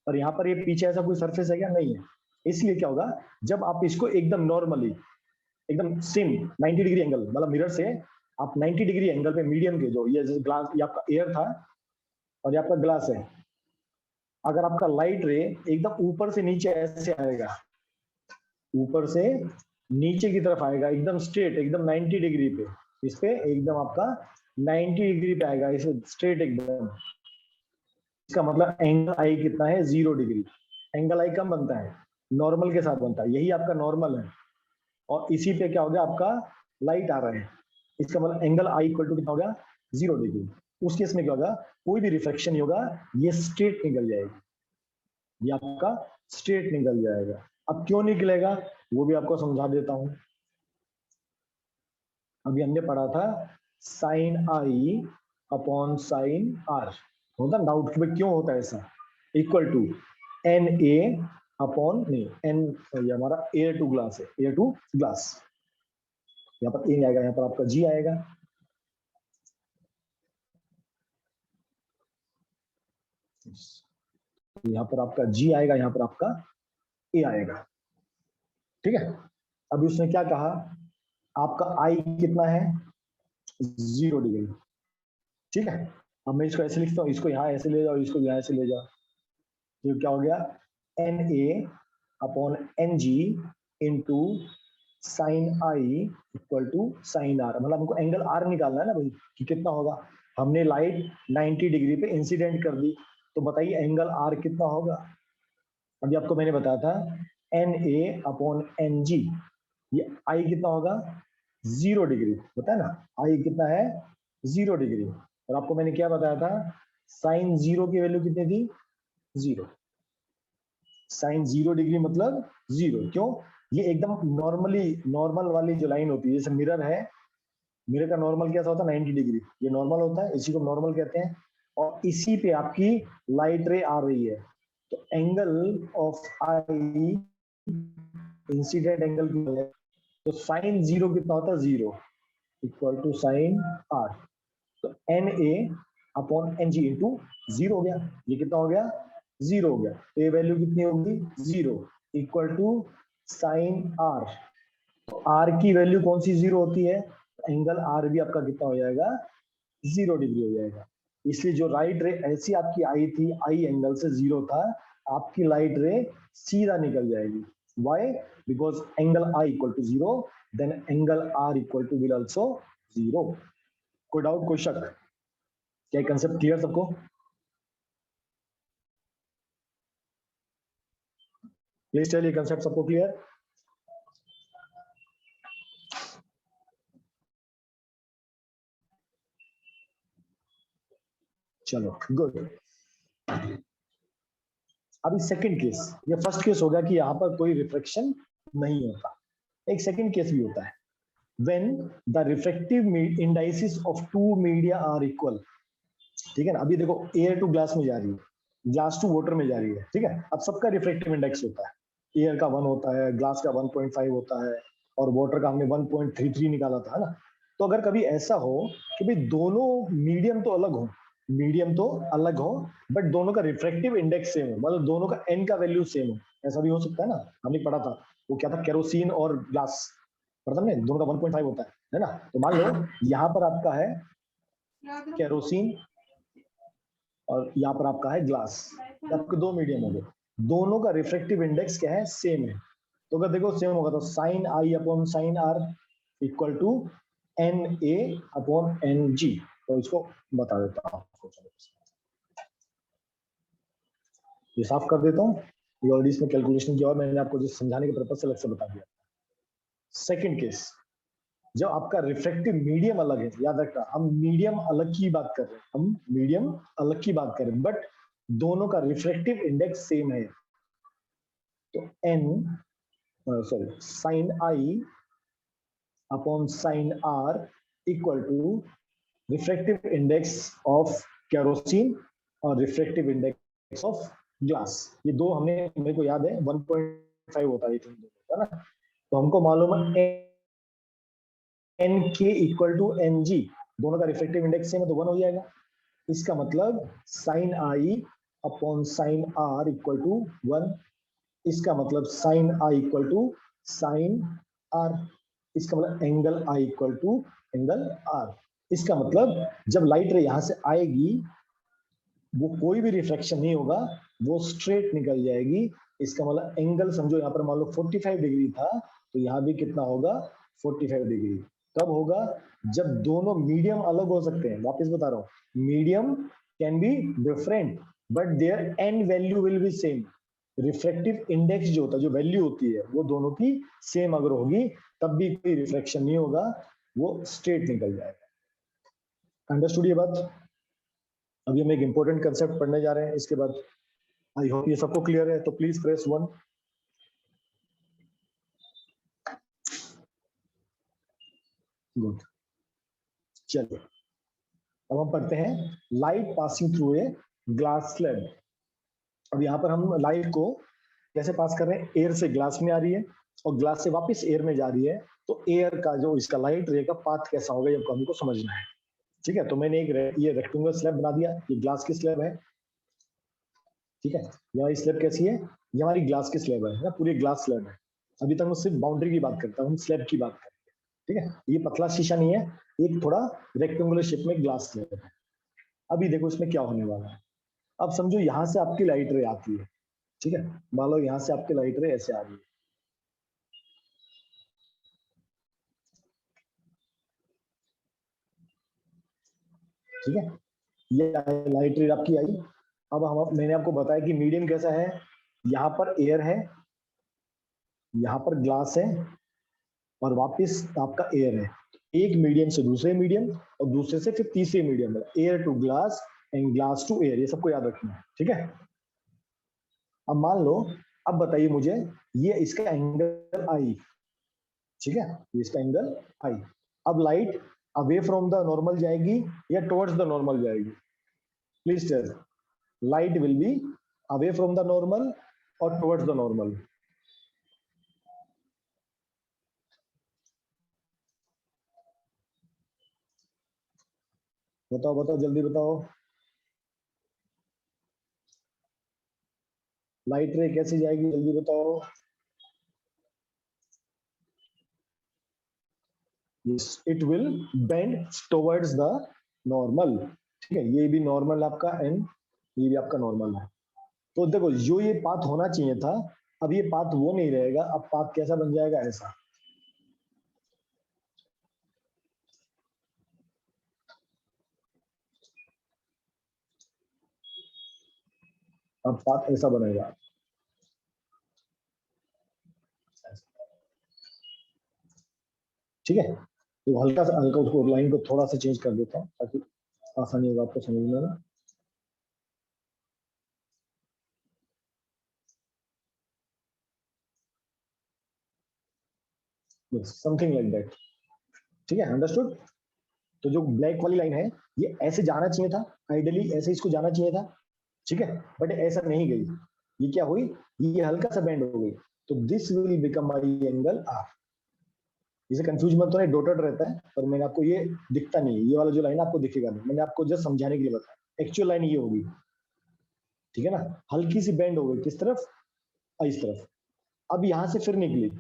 और यहाँ पर ये पीछे ऐसा कोई सरफेस है क्या? नहीं है। इसलिए क्या होगा, जब आप इसको एकदम नॉर्मली, एकदम सेम 90 डिग्री एंगल, मतलब मिरर से आप 90 डिग्री एंगल पे मीडियम के, जो ये ग्लास, ये आपका एयर था और ये आपका ग्लास है, अगर आपका लाइट रे एकदम ऊपर से नीचे ऐसे आएगा, ऊपर से नीचे की तरफ आएगा, एकदम स्ट्रेट, एकदम 90 डिग्री पे, इस पे एकदम आपका 90 डिग्री पे आएगा, इसे स्ट्रेट एकदम। इसका मतलब एंगल आई कितना है, 0 डिग्री। एंगल आई कम बनता है, नॉर्मल के साथ बनता है, यही आपका नॉर्मल है। और इसी पे क्या हो गया, आपका लाइट आ रहा है, इसका मतलब एंगल आई इक्वल टू कितना हो गया, 0 डिग्री। उस केस में क्या होगा, कोई भी रिफ्लेक्शन नहीं होगा, ये स्ट्रेट निकल जाएगा, ये आपका स्ट्रेट निकल जाएगा। अब क्यों निकलेगा वो भी आपको समझा देता हूं। अभी हमने पढ़ा था साइन आई अपॉन साइन आर, होता डाउट कि भाई क्यों होता है ऐसा, equal to N A upon, नहीं एन, ये हमारा एयर टू ग्लास है, एयर टू ग्लास। यहाँ पर ए आएगा, यहाँ पर आपका जी आएगा। तो यहाँ पर आपका G आएगा, यहाँ पर आपका A आएगा, ठीक है। अभी उसने क्या कहा, आपका I कितना है, 0 डिग्री, ठीक है। अब मैं इसको ऐसे लिखता हूँ, इसको यहाँ ऐसे ले जाओ, इसको यहाँ ऐसे ले जाओ, तो क्या हो गया, NA upon NG into sine I equal to sine R, मतलब हमको एंगल R निकालना है ना भाई, कि कितना होगा। हमने लाइट 90 डिग्री पे इंसिडेंट कर दी, तो बताइए एंगल R कितना होगा। अभी आपको मैंने बताया था NA अपॉन NG, ये I कितना होगा, 0 डिग्री, बताया ना, I कितना है, 0 डिग्री। और आपको मैंने क्या बताया था, साइन 0 की वैल्यू कितनी थी, 0। साइन 0 डिग्री मतलब 0, क्यों, ये एकदम नॉर्मल वाली जो लाइन होती है, जैसे मिरर है, मिरर का नॉर्मल कैसा होता है, 90 डिग्री, ये नॉर्मल होता है, इसी को नॉर्मल कहते हैं। और इसी पे आपकी लाइट रे आ रही है, तो angle of I incident angle की है, तो साइन 0 कितना होता है, 0 इक्वल टू साइन आर, तो N A upon N G into 0 हो गया, ये कितना हो गया, 0 हो गया, तो ये वैल्यू कितनी होगी, 0 इक्वल टू साइन आर। तो आर की वैल्यू कौन सी 0 होती है, एंगल आर भी आपका कितना हो जाएगा, 0 डिग्री हो जाएगा। इसलिए जो राइट रे ऐसी आपकी आई थी, आई एंगल से 0 था, आपकी लाइट रे सीधा निकल जाएगी। Why, because angle I equal to 0, then angle R equal to will also 0। कोई डाउट, कोई शक, क्या कंसेप्ट क्लियर सबको। प्लीज टेल, ये कंसेप्ट सबको क्लियर। चलो गुड। अभी सेकंड केस, ये फर्स्ट केस हो गया कि यहाँ पर कोई रिफ्लेक्शन नहीं होता। एक सेकंड केस भी होता है, when the refractive indices of two media are equal, ठीक है ना। अभी देखो एयर टू ग्लास में जा रही है, ग्लास टू वाटर में जा रही है, ठीक है। अब सबका रिफ्रैक्टिव इंडेक्स होता है, एयर का 1 होता है, ग्लास का 1.5 होता है, और वाटर का हमने 1.33 निकाला था, है ना। तो अगर कभी ऐसा हो कि भाई दोनों मीडियम तो अलग हो, मीडियम तो अलग हो, बट दोनों का रिफ्रैक्टिव इंडेक्स सेम हो, मतलब दोनों का एन का वैल्यू सेम हो, ऐसा भी हो सकता है ना। हमने पढ़ा था, वो क्या था, केरोसिन और ग्लास, पढ़ा था, दोनों का 1.5 होता है ना। तो मान लो यहाँ पर आपका है केरोसिन और यहाँ पर आपका है ग्लास, आपके दो मीडियम हो गए, दोनों का रिफ्रैक्टिव इंडेक्स क्या है, सेम है। तो अगर देखो सेम होगा, तो sine I upon sine are equal to N A upon N G. तो इसको बता देता हूँ आपको, ये साफ कर देता हूँ, ये ऑलरेडी इसमें कैलकुलेशन किया और मैंने आपको जो समझाने के पर्पज से अलग से बता दिया। सेकंड केस, जब आपका रिफ्रैक्टिव मीडियम अलग है, याद रखना हम मीडियम अलग की बात कर रहे हैं, हम मीडियम अलग की बात कर रहे हैं, बट दोनों का रिफ्रैक्टिव इंडेक्स सेम है। तो N sorry sine I upon sine are equal to refractive index of kerosene और रिफ्रैक्टिव इंडेक्स ऑफ ग्लास। ये दो हमने, मेरे को याद है 1.5 होता है ना। तो हमको मालूम है एन के इक्वल टू एन जी, दोनों का रिफ्रैक्टिव इंडेक्स सेम है, तो 1 हो जाएगा। इसका मतलब sine I upon sine are equal to 1, इसका मतलब sine I equal to sine R, इसका मतलब angle I equal to angle are. इसका मतलब जब लाइट रे यहां से आएगी, वो कोई भी रिफ्लेक्शन नहीं होगा, वो स्ट्रेट निकल जाएगी। इसका मतलब एंगल समझो, यहाँ पर मान लो 45 डिग्री था, तो यहाँ भी कितना होगा, 45 डिग्री। कब होगा, जब दोनों मीडियम अलग हो सकते हैं। वापस बता रहा हूँ, medium can be different but their and value will be same. Refractive index जो होता है, जो वैल्यू होती है, वो दोनों की सेम अगर होगी, तब भी कोई रिफ्लेक्शन नहीं होगा, वो स्ट्रेट निकल जाएगा। अंडरस्टूड ये बात। अभी हम एक इंपॉर्टेंट कंसेप्ट पढ़ने जा रहे हैं, इसके बाद आई होप ये सबको क्लियर है, तो प्लीज प्रेस 1। गुड, चलिए अब हम पढ़ते हैं light passing through a glass slab. अब यहाँ पर हम लाइट को कैसे पास कर रहे हैं, एयर से ग्लास में आ रही है और ग्लास से वापस एयर में जा रही है, तो एयर का जो इसका लाइट रे का पाथ कैसा होगा, ये हमको समझना है। ठीक है, तो मैंने एक ये रेक्टेंगुलर स्लैब बना दिया, ये ग्लास की स्लैब है। ठीक है। ये हमारी स्लैब कैसी है, ये हमारी ग्लास की स्लैब है ना, पूरी ग्लास स्लैब है। अभी तक मैं सिर्फ बाउंड्री की बात करता हूँ, हम स्लैब की बात करते हैं। ठीक है, ये पतला शीशा नहीं है, एक थोड़ा रेक्टेंगुलर शेप में ग्लास स्लैब है। अभी देखो इसमें क्या होने वाला है। अब समझो यहाँ से आपकी लाइट रे आती है, ठीक है, मान लो यहाँ से आपकी लाइट रे ऐसे आ रही है, ठीक है, ये लाइट रे आपकी आई। अब मैंने आपको बताया कि मीडियम कैसा है, यहाँ पर एयर है, यहाँ पर ग्लास है, और वापस आपका एयर है। एक मीडियम से दूसरे मीडियम, और दूसरे से फिर तीसरे medium, air to glass and glass to air, ये सबको याद रखना है, ठीक है। अब मान लो, अब बताइए मुझे, ये इसका एंगल आई, ठीक है, ये इसका एंगल आई। अब light away from the normal जाएगी या टुवर्ड्स द नॉर्मल जाएगी? Please tell. Light will be away from the normal और टुवर्ड्स द नॉर्मल। बताओ बताओ जल्दी बताओ, लाइट रे कैसे जाएगी, जल्दी बताओ। It will bend towards the normal, ठीक है, ये भी नॉर्मल आपका एंड ये भी आपका नॉर्मल है। तो देखो जो ये पाथ होना चाहिए था, अब ये पाथ वो नहीं रहेगा, अब पाथ कैसा बन जाएगा, ऐसा। अब पाथ ऐसा बनेगा, ठीक है। तो हल्का सा हल्का उसको लाइन को थोड़ा सा चेंज कर देता हूँ ताकि आसानी होगा आपको समझने में। समथिंग लाइक दैट, ठीक है, अंडरस्टूड। तो जो ब्लैक वाली लाइन है, ये ऐसे जाना चाहिए था, आइडियली ऐसे इसको जाना चाहिए था, ठीक है, बट ऐसा नहीं गई। ये क्या हुई, ये हल्का सा बेंड हो गई, तो this will become my angle R. इसे कंफ्यूज मत होना, डॉटेड रहता है, पर मैंने आपको ये दिखता नहीं है, ये वाला जो लाइन आपको दिखेगा नहीं, मैंने आपको जस्ट समझाने के लिए बताया, एक्चुअल लाइन ये होगी, ठीक है ना। हल्की सी बेंड हो गई, किस तरफ, इस तरफ। अब यहां से फिर निकली,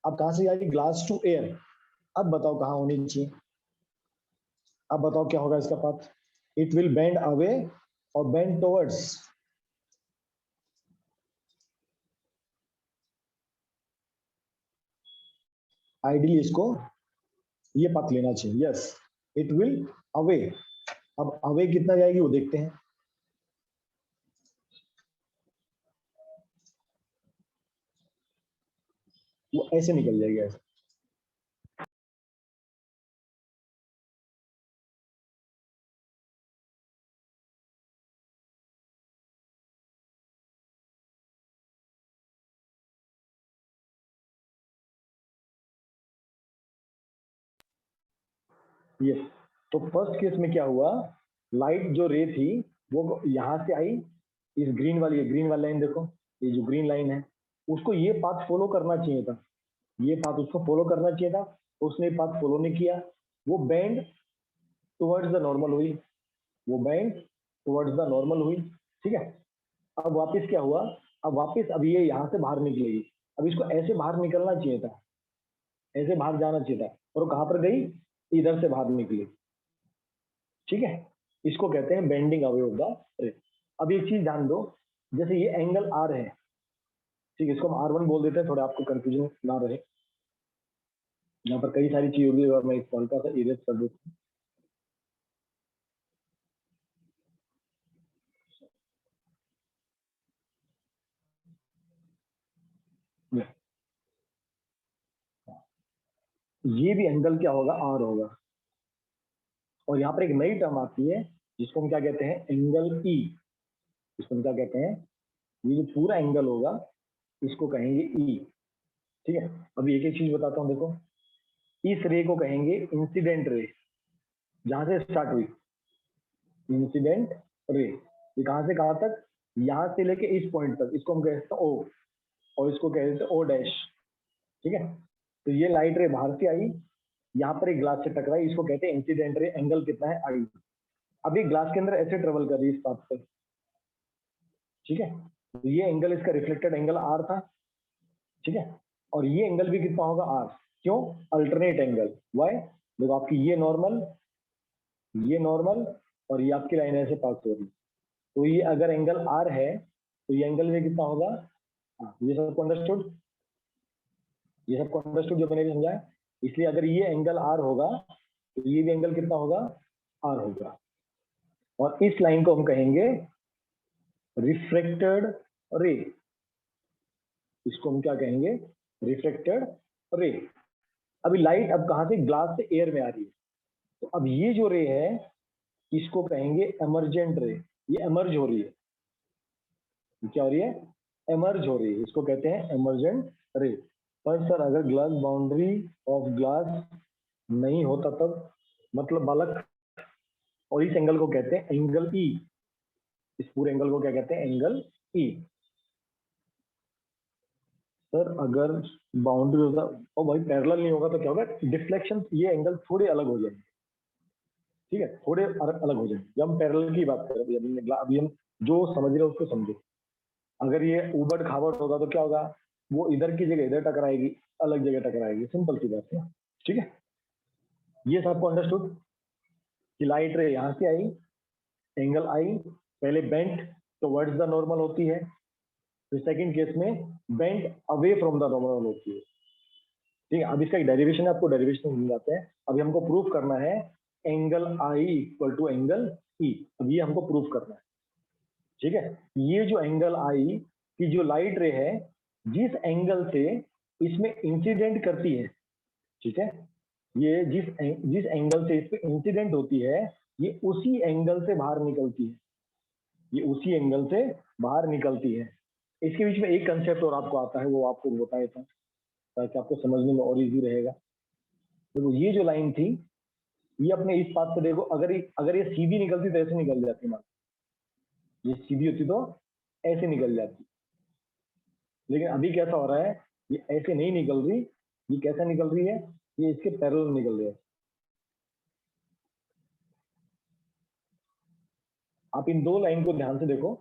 अब कहां से जाएगी, ग्लास टू एयर। अब बताओ कहां होनी चाहिए, अब बताओ क्या होगा इसका path. It will bend away और बेंड टुवर्ड्स, आइडियली इसको ये पाथ लेना चाहिए, यस। इट विल अवे, अब अवे कितना जाएगी वो देखते हैं। वो ऐसे निकल जाएगी, ऐसे। ये तो फर्स्ट केस में क्या हुआ, लाइट जो रे थी वो यहां से आई, इस ग्रीन वाली लाइन देखो, ये जो ग्रीन लाइन है, उसको ये पाथ फॉलो करना चाहिए था, ये पाथ उसको फॉलो करना चाहिए था, उसने पाथ फॉलो नहीं किया, वो बेंड टुवर्ड्स द नॉर्मल हुई, वो बेंड टुवर्ड्स द नॉर्मल हुई, ठीक है। अब वापस क्या हुआ, अब वापस अब ये यहाँ से बाहर निकलेगी, अब इसको ऐसे बाहर निकलना चाहिए था, ऐसे बाहर जाना चाहिए था, और वो कहां पर गई, इधर से बाहर निकली, ठीक है। इसको कहते हैं बेंडिंग अवे ऑफ द रे। अब एक चीज ध्यान दो, जैसे ये एंगल आर है, ठीक है, इसको हम R1 बोल देते हैं, थोड़ा आपको कंफ्यूजन ना रहे। यहाँ पर कई सारी चीज होगी और मैं इसको हल्का सा इरेज कर देता हूँ। ये भी एंगल क्या होगा, आर होगा, और यहाँ पर एक नई टर्म आती है जिसको हम क्या कहते हैं, एंगल ई। इसको हम क्या कहते हैं, ये जो पूरा एंगल होगा इसको कहेंगे ई, ठीक है। अभी एक एक चीज बताता हूँ, देखो, इस रे को कहेंगे इंसिडेंट रे, जहां से स्टार्ट हुई, इंसिडेंट रे, ये कहां से कहां तक, यहां से लेके इस पॉइंट तक, इसको हम कहते हैं ओ, और इसको कहते हैं ओ डैश, ठीक है। तो ये लाइट रे बाहर से आई, यहाँ पर एक ग्लास से टकराई, इसको कहते हैं इंसिडेंट रे, एंगल कितना है, आई। अब ये ग्लास के अंदर ऐसे ट्रेवल कर रही है इस पाथ पे, ठीक है, तो ये एंगल इसका रिफ्लेक्टेड एंगल आर था, ठीक है, और ये एंगल भी कितना होगा आर, क्यों, अल्टरनेट एंगल, वाई, देखो आपकी ये नॉर्मल और ये आपकी लाइन ऐसे पास हो रही, तो ये अगर एंगल आर है तो ये एंगल में कितना होगा, हाँ, ये सबको अंडरस्टूड, जो मैंने भी समझाया, इसलिए अगर ये एंगल आर होगा तो ये भी एंगल कितना होगा, आर होगा, और इस लाइन को हम कहेंगे रिफ्रेक्टेड रे, इसको हम क्या कहेंगे, रिफ्रेक्टेड रे। अभी लाइट अब कहां से, ग्लास से एयर में आ रही है, तो अब ये जो रे है इसको कहेंगे एमर्जेंट रे, ये एमर्ज हो रही है, क्या हो रही है, एमर्ज हो रही है, इसको कहते हैं एमर्जेंट रे। पर सर अगर ग्लास बाउंड्री ऑफ ग्लास नहीं होता तब, मतलब बालक, और इस एंगल को कहते हैं एंगल ई, इस पूरे एंगल को क्या कहते हैं, एंगल ई। सर अगर बाउंड्री होता और भाई पैरेलल नहीं होगा तो क्या होगा, डिफ्लेक्शन, ये एंगल थोड़े अलग हो जाएंगे, ठीक है, थोड़े अलग हो जाएंगे। जब हम पैरेलल की बात करें अभी हम जो समझ रहे हैं उसको समझो, अगर ये उबड़ खाबड़ होगा तो क्या होगा, वो इधर की जगह इधर टकराएगी, अलग जगह टकराएगी, सिंपल सी बात है, ठीक है, ये सबको अंडरस्टूड कि लाइट रे यहाँ से आई, एंगल आई, पहले बेंट टुवर्ड्स द नॉर्मल होती है, फिर सेकंड केस में bent away from the normal होती है, ठीक है। अब इसका एक डेरिवेशन है, आपको डेरिवेशन मिल जाते हैं, अभी हमको प्रूफ करना है angle I equal to angle E, अब ये हमको प्रूफ करना है, ठीक है। ये जो एंगल आई की जो लाइट रे है, जिस एंगल से इसमें इंसिडेंट करती है, ठीक है, ये जिस एंगल से इस पे इंसिडेंट होती है, ये उसी एंगल से बाहर निकलती है, ये उसी एंगल से बाहर निकलती है। इसके बीच में एक कंसेप्ट और आपको आता है, वो आपको बता देता हूँ ताकि आपको समझने में और इजी रहेगा। देखो ये जो लाइन थी, ये अपने इस पाथ पे देखो, अगर ये सीधी निकलती तो ऐसे निकल जाती, मान ये सीधी होती तो ऐसे निकल जाती, लेकिन अभी कैसा हो रहा है, ये ऐसे नहीं निकल रही, ये कैसा निकल रही है, ये इसके पैरेलल निकल रही है। आप इन दो लाइन को ध्यान से देखो,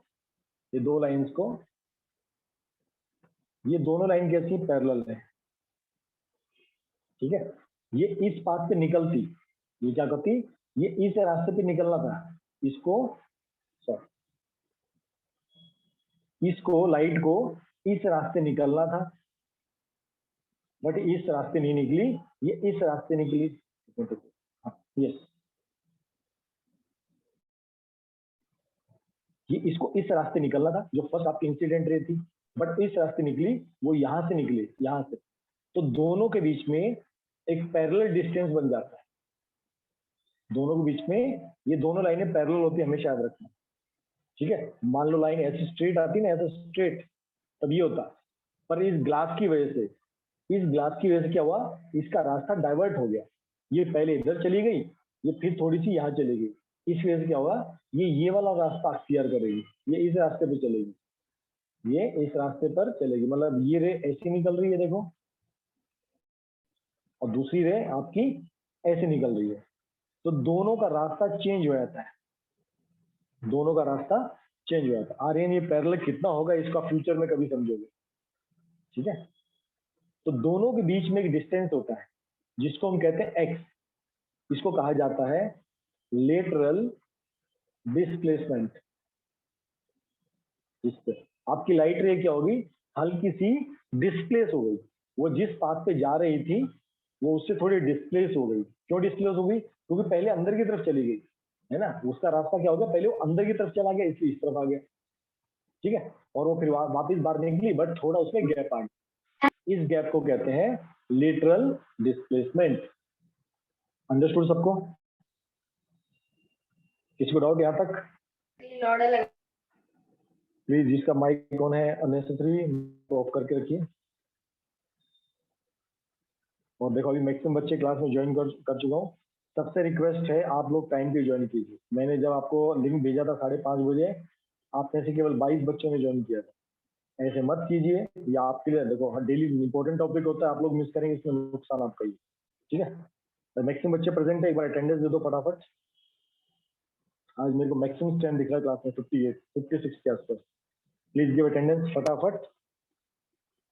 ये दो लाइंस को, ये दोनों लाइन कैसी पैरेलल है, ठीक है, ये इस पाथ पे निकलती, ये क्या करती, ये इस रास्ते पे निकलना था, इसको इसको लाइट को इस रास्ते निकलना था, बट इस रास्ते नहीं निकली, ये इस रास्ते निकली, यस, ये इसको इस रास्ते निकलना था, जो फर्स्ट आपकी इंसिडेंट रे थी, बट इस रास्ते निकली, वो यहां से निकली, यहां से, तो दोनों के बीच में एक पैरेलल डिस्टेंस बन जाता है, दोनों के बीच में ये दोनों लाइनें पैरेलल होती है, हमेशा याद रखना, ठीक है। मान लो लाइन ऐसे स्ट्रेट आती ना, ऐसे स्ट्रेट, तब ये होता, पर इस ग्लास की वजह से, इस ग्लास की वजह से क्या हुआ, इसका रास्ता डाइवर्ट हो गया, ये पहले इधर चली गई, ये फिर थोड़ी सी यहाँ चली गई, इस वजह से क्या होगा, ये वाला रास्ता अख्तियार करेगी, ये इस रास्ते पे चलेगी, ये इस रास्ते पर चलेगी, मतलब ये रे ऐसी निकल रही है देखो, और दूसरी रे आपकी ऐसे निकल रही है, तो दोनों का रास्ता चेंज हो जाता है, दोनों का रास्ता चेंज हो जाता है। आर्यन ये पैरेलल कितना होगा इसका फ्यूचर में कभी समझोगे, ठीक है। तो दोनों के बीच में एक डिस्टेंस होता है जिसको हम कहते हैं एक्स, इसको कहा जाता है लेटरल डिस्प्लेसमेंट। इस पे आपकी लाइट रे क्या होगी, हल्की सी डिस्प्लेस हो गई, वो जिस पाथ पे जा रही थी वो उससे थोड़ी डिस्प्लेस हो गई, क्यों डिस्प्लेस हो गई, क्योंकि पहले अंदर की तरफ चली गई है ना, उसका रास्ता क्या हो गया, पहले वो अंदर की तरफ चला गया इसलिए इस तरफ आ गया, ठीक है, और वो फिर वापस बाहर निकली, बट थोड़ा उसमें गैप आ गया, इस गैप को कहते हैं लेटरल डिस्प्लेसमेंट। अंडरस्टूड सबको, किसी को डाउट यहाँ तक, प्लीज जिसका माइक ऑन है अननेसेसरी ऑफ करके रखिए। और देखो अभी मैक्सिमम बच्चे क्लास में ज्वाइन कर चुका हूँ, सबसे रिक्वेस्ट है आप लोग टाइम पे ज्वाइन कीजिए, मैंने जब आपको लिंक भेजा था 5:30 बजे, आप में से केवल 22 बच्चों ने ज्वाइन किया था, ऐसे मत कीजिए, या आपके लिए देखो डेली इंपॉर्टेंट टॉपिक होता है, आप लोग मिस करेंगे इसमें नुकसान आपका ही, ठीक है। तो मैक्सिमम बच्चे प्रेजेंट है, एक बार अटेंडेंस दे दो फटाफट। आज मेरे को मैक्सिमम स्टैंड दिख रहा है क्लास में 58 56 के आसपास, प्लीज गिव अटेंडेंस फटाफट।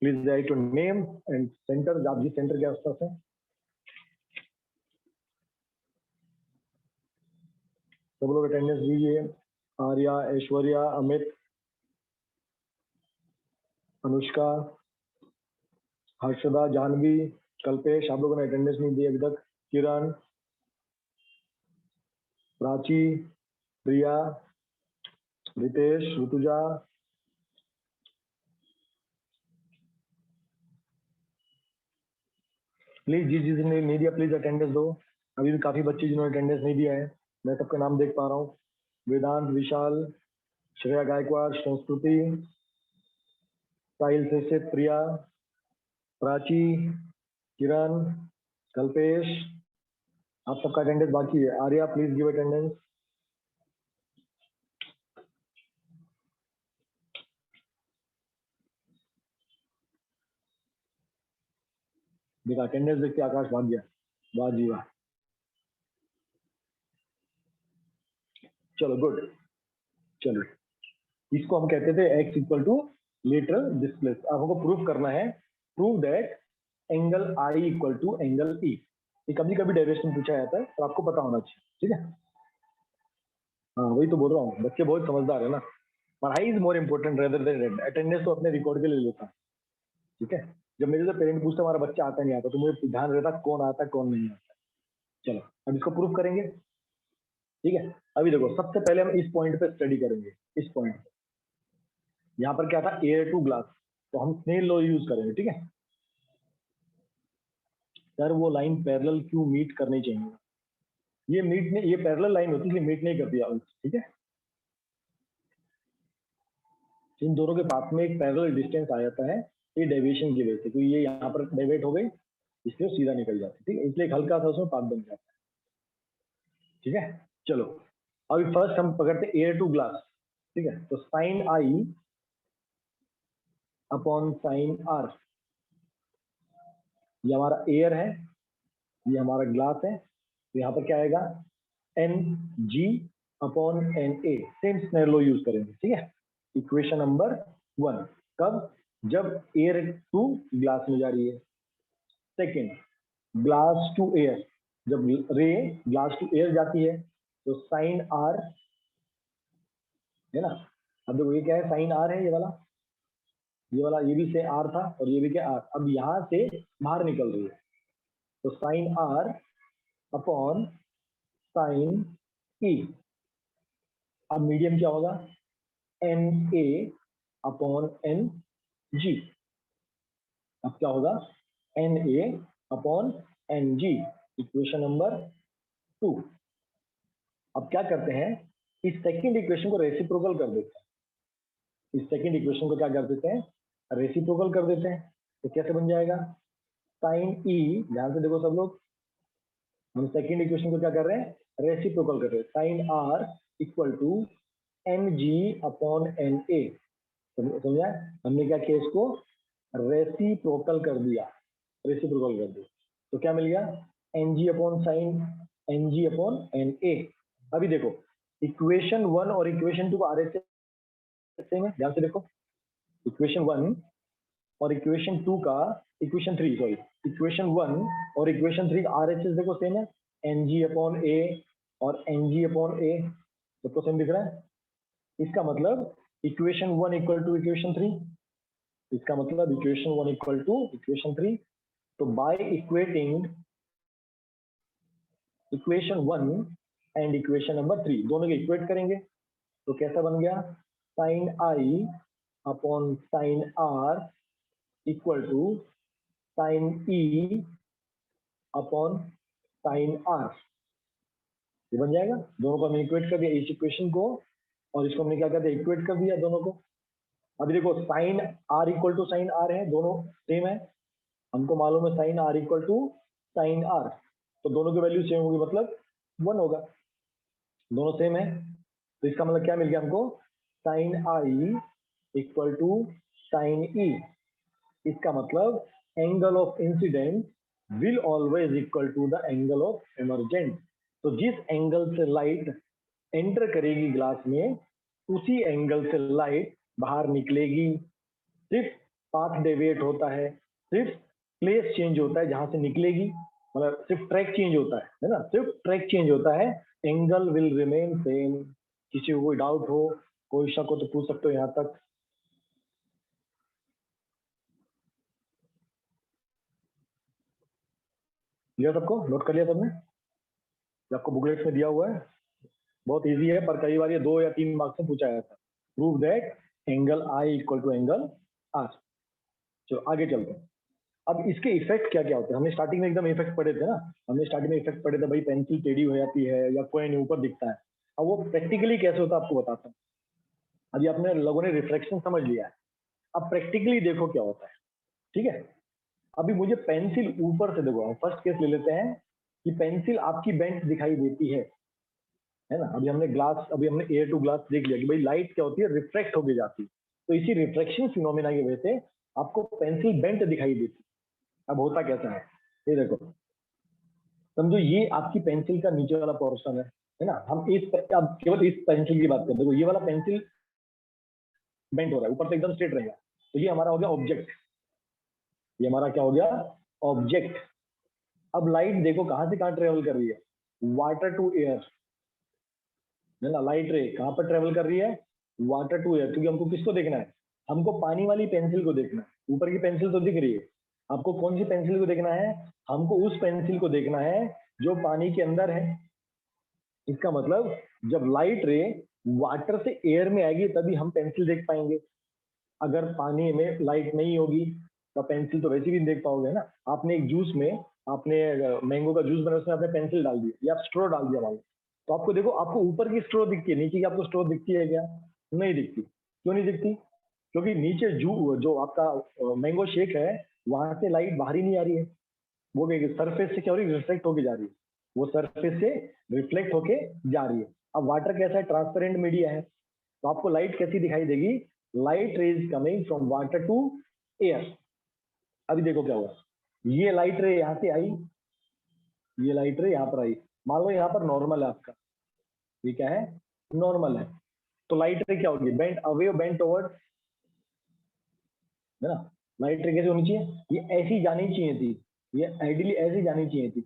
Please right your name and centre, आप जिस सेंटर के आसपास है। सब लोग अटेंडेंस दीजिए। आर्या, ऐश्वर्या, अमित, अनुष्का, हर्षदा, जानवी, कल्पेश, आप लोगों ने अटेंडेंस नहीं दी अभी तक। किरण, प्राची, प्रिया, रितेश, ऋतुजा, प्लीज जिसने नहीं दिया प्लीज अटेंडेंस दो। अभी भी काफी बच्चे जिन्होंने अटेंडेंस नहीं दिया है, मैं सबका नाम देख पा रहा हूँ। वेदांत, विशाल, श्रेया गायकवाड़, संस्कृति, साहिल से प्रिया, प्राची, किरण, कल्पेश, आप सबका अटेंडेंस बाकी है। Arya please give attendance. देखा अटेंडेंस देख के आकाश भाग गया, वाह जी वाह। चलो गुड, चलो इसको हम कहते थे x equal to lateral displace. अब हमको प्रूफ करना है, prove that angle I equal to angle E। ये कभी कभी डेरिवेशन पूछा जाता है तो आपको पता होना चाहिए, ठीक है। हाँ वही तो बोल रहा हूँ, बच्चे बहुत समझदार है ना। पढ़ाई is more important rather than attendance तो अपने रिकॉर्ड के लिए लेता है, ठीक है। जब मेरे से पेरेंट पूछते हमारा बच्चा आता नहीं आता तो मुझे ध्यान रहता कौन आता कौन नहीं आता। चलो अब इसको प्रूफ करेंगे, ठीक है। अभी देखो सबसे पहले हम इस पॉइंट पे स्टडी करेंगे। इस पॉइंट पे यहाँ पर क्या था, एयर टू ग्लास, तो हम स्नेल लॉ यूज करेंगे, ठीक है। सर वो लाइन पैरेलल क्यों मीट करनी चाहिए, ये मीट नहीं, ये पैरेलल लाइन होती है मीट नहीं करती, ठीक है। इन दोनों के पास में एक पैरेलल डिस्टेंस आ जाता है, ये डेविएशन की वजह से, क्योंकि ये यहाँ पर डेविएट हो गई इसलिए सीधा निकल जाता है, ठीक है। इसलिए एक हल्का सा उसमें पाथ बन जाता है, ठीक है। चलो अभी फर्स्ट हम पकड़ते एयर टू ग्लास, ठीक है। तो साइन आई अपॉन साइन आर, ये हमारा एयर है, ये हमारा ग्लास है, तो यहाँ पर क्या आएगा N G upon N A, same Snell law use करेंगे, ठीक है। इक्वेशन नंबर 1, कब, जब एयर टू ग्लास में जा रही है। सेकेंड, ग्लास टू एयर, जब रे ग्लास टू एयर जाती है तो साइन आर है ना। अब देखो ये क्या है, साइन आर है, ये वाला ये भी से आर था और ये भी क्या आर, अब यहां से बाहर निकल रही है तो sine R upon sine E. अब मीडियम क्या होगा, N A upon N G. अब क्या होगा, N A upon N G, equation number 2। अब क्या करते हैं, इस सेकंड इक्वेशन को रेसिप्रोकल कर देते हैं। इस सेकंड इक्वेशन को क्या कर देते हैं, रेसिप्रोकल कर देते हैं। तो कैसे बन जाएगा, साइन ई, ध्यान से देखो सब लोग, हम सेकंड इक्वेशन को क्या कर रहे हैं, रेसिप्रोकल कर रहे हैं। Sine are equal to N G upon N A, समझा, हमने क्या किया, इसको रेसिप्रोकल कर दिया, रेसिप्रोकल कर दिया। तो क्या मिल गया, N G upon sine N G upon N A. अभी देखो इक्वेशन 1 और इक्वेशन 2 को आर एच सेम है, ध्यान से देखो, इक्वेशन 1 और इक्वेशन 2 का, इक्वेशन 3 सॉरी, इक्वेशन 1 और इक्वेशन 3 आर एच एस देखो सेम है, एन जी अपॉन ए और एन जी अपॉन ए, सबको सेम दिख रहा है। इसका मतलब इक्वेशन 1 इक्वल टू इक्वेशन 3, इसका मतलब इक्वेशन 1 इक्वल टू इक्वेशन 3। तो by equating equation 1 and equation number 3 दोनों को इक्वेट करेंगे तो कैसा बन गया, sine I upon sine are equal to sine E upon sine R, ये बन जाएगा। दोनों को हमने इक्वेट कर दिया, इस इक्वेशन को और इसको हमने क्या कर दिया, इक्वेट कर दिया दोनों को। अभी देखो sine are equal to sine R है, दोनों सेम है, हमको मालूम है sine are equal to sine R, तो दोनों की वैल्यू सेम होगी, मतलब 1 होगा, दोनों सेम है। तो इसका मतलब क्या मिल गया हमको, sine I equal to sine e. इसका मतलब angle of incident will always equal to the angle of emergent. तो जिस एंगल से लाइट एंटर करेगी ग्लास में, उसी एंगल से लाइट बाहर निकलेगी, सिर्फ पाथ डेविएट होता है, सिर्फ प्लेस चेंज होता है जहां से निकलेगी, मतलब सिर्फ ट्रैक चेंज होता है ना, सिर्फ ट्रैक चेंज होता है, एंगल विल रिमेन सेम। किसी को कोई डाउट हो, कोई शक हो तो पूछ सकते हो यहाँ तक। लिया सबको, नोट कर लिया सबने? ये आपको बुकलेट में दिया हुआ है, बहुत इजी है, पर कई बार ये 2 या 3 मार्क्स में पूछा जाता है। Prove that angle I equal to angle R. चलो आगे चलते हैं। अब इसके इफेक्ट क्या क्या होते हैं? हमने स्टार्टिंग में एकदम इफेक्ट पढ़े थे ना, हमने स्टार्टिंग में इफेक्ट पढ़े थे, भाई पेंसिल टेढ़ी हो जाती है या कोइन ऊपर दिखता है। अब वो प्रैक्टिकली कैसे होता है आपको बताता हूँ। अभी आपने लोगों ने रिफ्लेक्शन समझ लिया है, अब प्रैक्टिकली देखो क्या होता है, ठीक है? अभी मुझे पेंसिल ऊपर से देखो, हम फर्स्ट केस ले लेते हैं कि पेंसिल आपकी बेंट दिखाई देती है ना। अभी हमने ग्लास, अभी हमने एयर टू ग्लास देख लिया कि भाई लाइट क्या होती है, रिफ्लेक्ट होके जाती है। तो इसी रिफ्लेक्शन फिनोमेना की वजह से आपको पेंसिल बेंट दिखाई देती है। अब होता कैसा है, ये देखो, समझो ये आपकी पेंसिल का नीचे वाला पोर्शन है ना। हम अब केवल इस पेंसिल की बात करते हैं, देखो ये वाला पेंसिल बेंट हो रहा है, ऊपर से एकदम स्ट्रेट रहेगा, तो ये हमारा हो गया ऑब्जेक्ट, ये हमारा क्या हो गया, ऑब्जेक्ट। अब लाइट देखो कहां से कहां ट्रेवल कर रही है, वाटर टू एयर, है ना। लाइट रे कहां पर ट्रेवल कर रही है, वाटर टू एयर, क्योंकि हमको किसको देखना है, हमको पानी वाली पेंसिल को देखना है। ऊपर की पेंसिल तो दिख रही है, आपको कौन सी पेंसिल को देखना है, हमको उस पेंसिल को देखना है जो पानी के अंदर है। इसका मतलब जब लाइट रे वाटर से एयर में आएगी तभी हम पेंसिल देख पाएंगे। अगर पानी में लाइट नहीं होगी तो पेंसिल तो वैसे भी नहीं देख पाओगे ना। आपने एक जूस में, आपने मैंगो का जूस बना, उसमें आपने पेंसिल डाल दी या स्ट्रो डाल दिया मान लो, तो आपको देखो, आपको ऊपर की स्ट्रो दिखती है, नीचे की आपको स्ट्रो दिखती है क्या? नहीं दिखती। क्यों नहीं दिखती? क्योंकि नीचे जो आपका मैंगो शेक है, वहां से लाइट बाहर ही नहीं आ रही है, वो सरफेस से क्या हो रही है, रिफ्लेक्ट होके जा रही है, वो सरफेस से रिफ्लेक्ट होके जा रही है। अब वाटर कैसा है, ट्रांसपेरेंट मीडिया है, तो आपको लाइट कैसी दिखाई देगी, light rays coming from water to air. अभी देखो क्या हुआ, ये लाइट रे यहां से आई, ये लाइट रे यहां पर आई, मान लो यहाँ पर नॉर्मल है आपका, ये क्या है, नॉर्मल है, तो लाइट रे क्या होगी, बेंट अवे, बेंट ओवर्ड, है ना। लाइट रे कैसे होनी चाहिए, ये ऐसी जानी चाहिए थी, ये आइडियली ऐसी जानी चाहिए थी,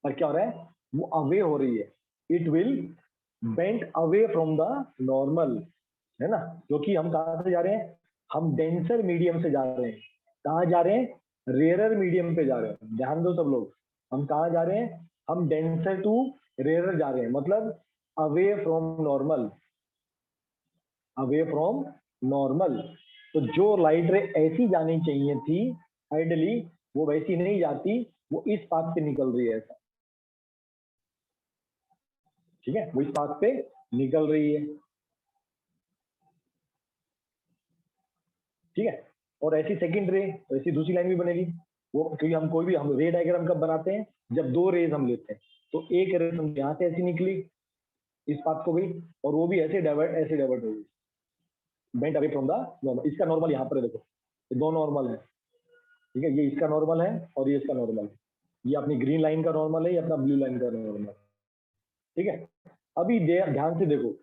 पर क्या हो रहा है, वो अवे हो रही है, it will bent away from the normal, है ना। क्योंकि हम कहां से जा रहे हैं, हम डेंसर मीडियम से जा रहे हैं। कहां जा रहे हैं, रेयरर मीडियम पे जा रहे हैं, ध्यान दो सब लोग, हम कहां जा रहे हैं, हम डेंसर टू रेयरर जा रहे हैं, मतलब away from normal, away from normal. तो जो लाइट रे ऐसी जानी चाहिए थी आइडली, वो वैसी नहीं जाती, वो इस पाथ पे निकल रही है, ऐसा, ठीक है, वो इस पाथ पे निकल रही है, ठीक है। और ऐसी सेकंड रे, तो ऐसी दूसरी लाइन भी बनेगी, वो क्योंकि हम कोई भी, हम रे डायग्राम कब बनाते हैं, जब 2 रेज हम लेते हैं, तो एक रे यहाँ से ऐसी निकली, इस पाथ को गई, और वो भी ऐसे डाइवर्ट हो गई, bent away from the normal. इसका नॉर्मल यहाँ पर है, देखो ये 2 नॉर्मल है, ठीक है, ये इसका नॉर्मल है और ये इसका नॉर्मल है, ये अपनी ग्रीन लाइन का नॉर्मल है, ये अपना ब्लू लाइन का नॉर्मल है, ठीक है। अभी ध्यान से देखो,